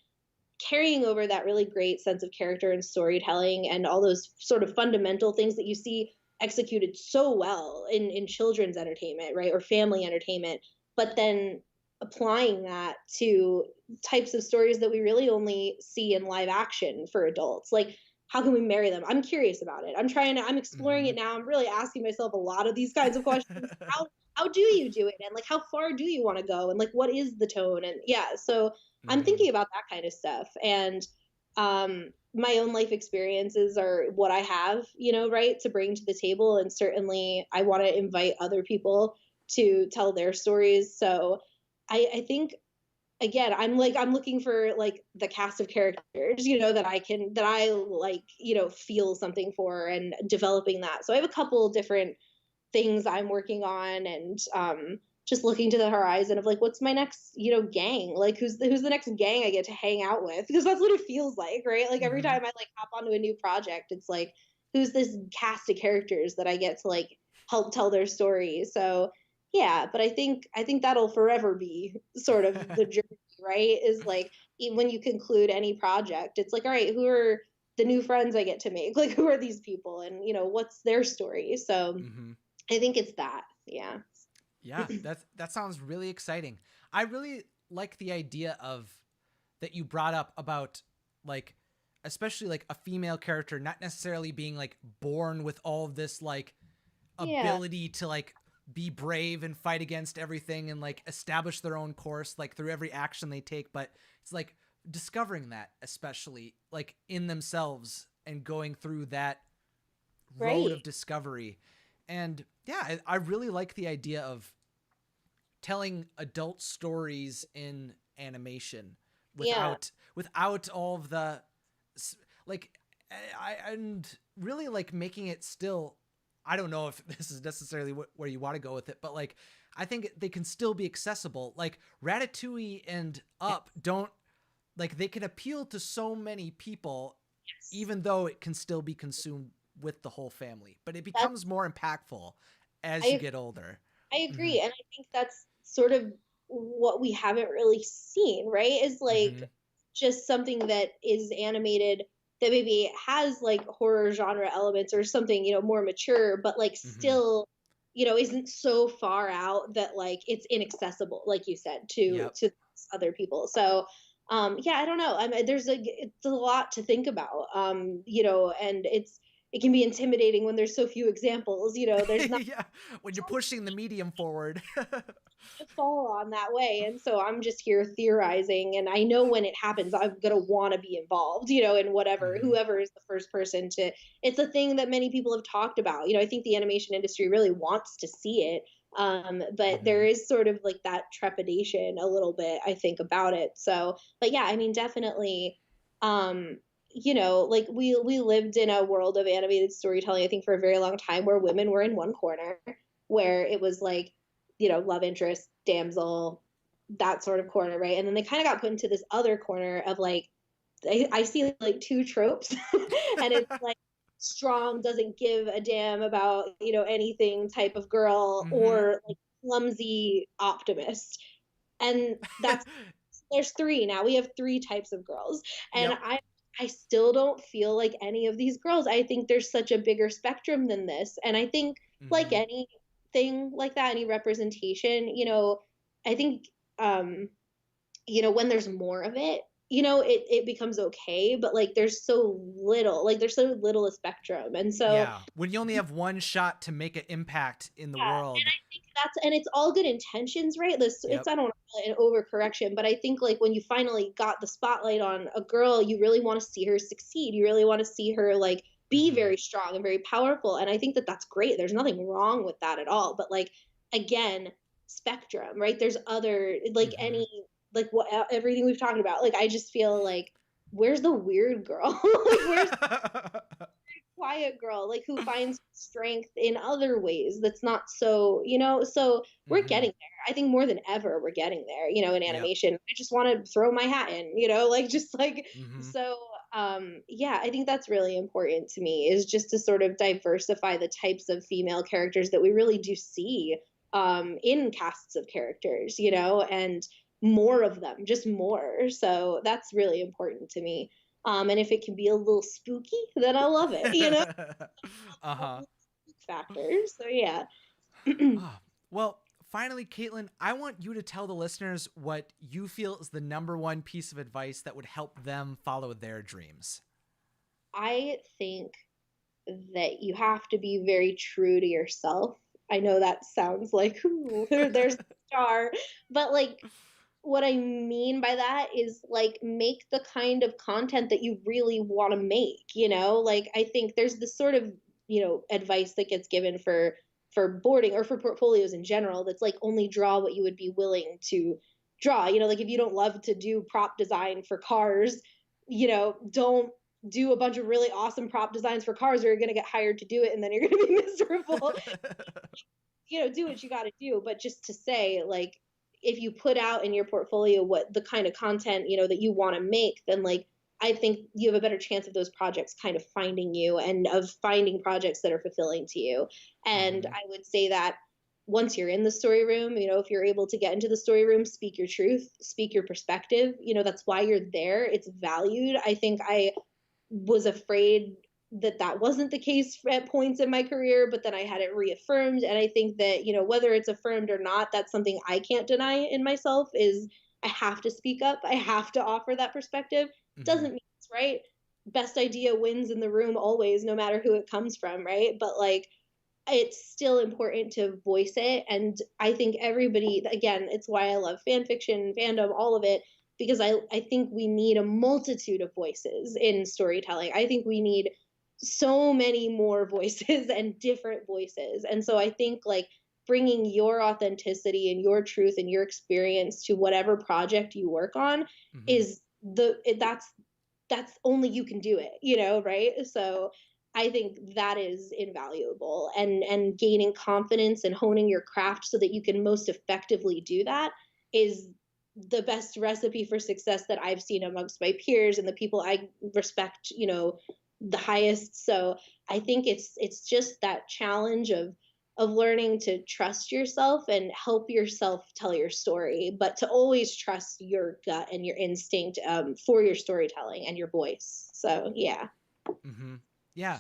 carrying over that really great sense of character and storytelling and all those sort of fundamental things that you see executed so well in children's entertainment, right? Or family entertainment, but then applying that to types of stories that we really only see in live action for adults. Like, how can we marry them? I'm curious about it. I'm exploring Mm-hmm. it now. I'm really asking myself a lot of these kinds of questions. How do you do it? And like, how far do you want to go? And like, what is the tone? And yeah, so I'm Mm-hmm. thinking about that kind of stuff. And my own life experiences are what I have, right, to bring to the table. And certainly I want to invite other people to tell their stories. So I think again, I'm looking for like the cast of characters, that I like, feel something for and developing that. So I have a couple different things I'm working on and just looking to the horizon of like what's my next, gang? Like who's the next gang I get to hang out with? Because that's what it feels like, right? Like every Mm-hmm. time I like hop onto a new project, it's like who's this cast of characters that I get to like help tell their story. So yeah, but I think that'll forever be sort of the journey, right? Is like even when you conclude any project, it's like, all right, who are the new friends I get to make? Like who are these people and what's their story? So Mm-hmm. I think it's that. Yeah. Yeah, that sounds really exciting. I really like the idea of that you brought up about like especially like a female character not necessarily being like born with all of this like Yeah. ability to like be brave and fight against everything and like establish their own course like through every action they take, but it's like discovering that especially like in themselves and going through that road Right. of discovery. And yeah, I really like the idea of telling adult stories in animation Yeah. without all of the like and really like making it still. I don't know if this is necessarily where you want to go with it, but like I think they can still be accessible. Like Ratatouille and Up don't like they can appeal to so many people Yes. even though it can still be consumed with the whole family, but it That's becomes more impactful as you I get older. I Mm-hmm. agree. And I think that's sort of what we haven't really seen, right? Is like Mm-hmm. just something that is animated that maybe has like horror genre elements or something, more mature, but like Mm-hmm. still, isn't so far out that like it's inaccessible, like you said, to Yep. other people. So yeah, I don't know. I mean, it's a lot to think about. And it can be intimidating when there's so few examples. There's not Yeah, when you're pushing the medium forward. to fall on that way. And so I'm just here theorizing. And I know when it happens, I'm going to want to be involved, in whatever, Mm-hmm. whoever is the first person to. It's a thing that many people have talked about. I think the animation industry really wants to see it. But Mm-hmm. there is sort of like that trepidation a little bit, I think, about it. So, but yeah, I mean, definitely. Like we lived in a world of animated storytelling, I think, for a very long time where women were in one corner, where it was like love interest, damsel, that sort of corner, right? And then they kind of got put into this other corner of like, I see like two tropes, and it's like strong, doesn't give a damn about, anything type of girl, Mm-hmm. or like clumsy optimist. And that's, there's three now. We have three types of girls. And Yep. I still don't feel like any of these girls. I think there's such a bigger spectrum than this. And I think like Mm-hmm. anything like that, any representation, I think when there's more of it, it becomes okay, but like there's so little a spectrum. And so Yeah, when you only have one shot to make an impact in the yeah, and world. I think and it's all good intentions, right? This it's Yep. I don't want to call it an overcorrection, but I think like when you finally got the spotlight on a girl, you really want to see her succeed. You really want to see her like be Mm-hmm. very strong and very powerful. And I think that that's great. There's nothing wrong with that at all. But like again, spectrum, right? There's other like Mm-hmm. any like what everything we've talked about. Like I just feel like where's the weird girl? Like where's quiet girl, like who finds strength in other ways that's not so, so we're Mm-hmm. getting there. I think more than ever we're getting there, in Yep. animation. I just want to throw my hat in, like just like Mm-hmm. so yeah, I think that's really important to me, is just to sort of diversify the types of female characters that we really do see in casts of characters, and more of them, just more. So that's really important to me. And if it can be a little spooky, then I love it, Uh-huh. factors. So yeah. Ah, well, finally, Kaitlyn, I want you to tell the listeners what you feel is the number one piece of advice that would help them follow their dreams. I think that you have to be very true to yourself. I know that sounds like, ooh, there's a star, but like what I mean by that is like make the kind of content that you really want to make, Like I think there's this sort of, advice that gets given for boarding or for portfolios in general, that's like only draw what you would be willing to draw. Like if you don't love to do prop design for cars, don't do a bunch of really awesome prop designs for cars, or you're going to get hired to do it and then you're going to be miserable. Do what you got to do. But just to say, like, if you put out in your portfolio what the kind of content, that you want to make, then like, I think you have a better chance of those projects kind of finding you, and of finding projects that are fulfilling to you. And Mm-hmm. I would say that once you're in the story room, if you're able to get into the story room, speak your truth, speak your perspective, that's why you're there. It's valued. I think I was afraid that that wasn't the case at points in my career, but then I had it reaffirmed. And I think that, whether it's affirmed or not, that's something I can't deny in myself, is I have to speak up. I have to offer that perspective. Mm-hmm. Doesn't mean it's right. Best idea wins in the room always, no matter who it comes from, right? But like, it's still important to voice it. And I think everybody, again, it's why I love fan fiction, fandom, all of it, because I think we need a multitude of voices in storytelling. I think we need so many more voices and different voices. And so I think like bringing your authenticity and your truth and your experience to whatever project you work on Mm-hmm. is that's only you can do it, right? So I think that is invaluable, and gaining confidence and honing your craft so that you can most effectively do that is the best recipe for success that I've seen amongst my peers and the people I respect, the highest. So I think it's just that challenge of learning to trust yourself and help yourself tell your story, but to always trust your gut and your instinct for your storytelling and your voice. So yeah. Mm-hmm. Yeah.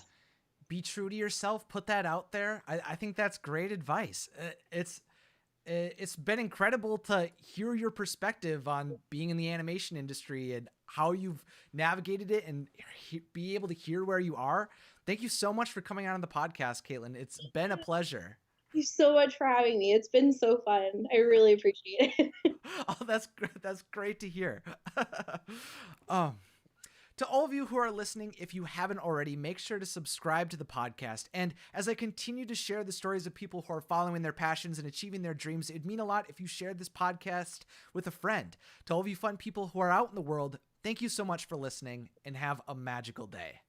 Be true to yourself. Put that out there. I think that's great advice. It's been incredible to hear your perspective on being in the animation industry and how you've navigated it, and be able to hear where you are. Thank you so much for coming on the podcast, Kaitlyn. It's been a pleasure. Thank you so much for having me. It's been so fun. I really appreciate it. Oh, that's great to hear. um, To all of you who are listening, if you haven't already, make sure to subscribe to the podcast. And as I continue to share the stories of people who are following their passions and achieving their dreams, it'd mean a lot if you shared this podcast with a friend. To all of you fun people who are out in the world, thank you so much for listening, and have a magical day.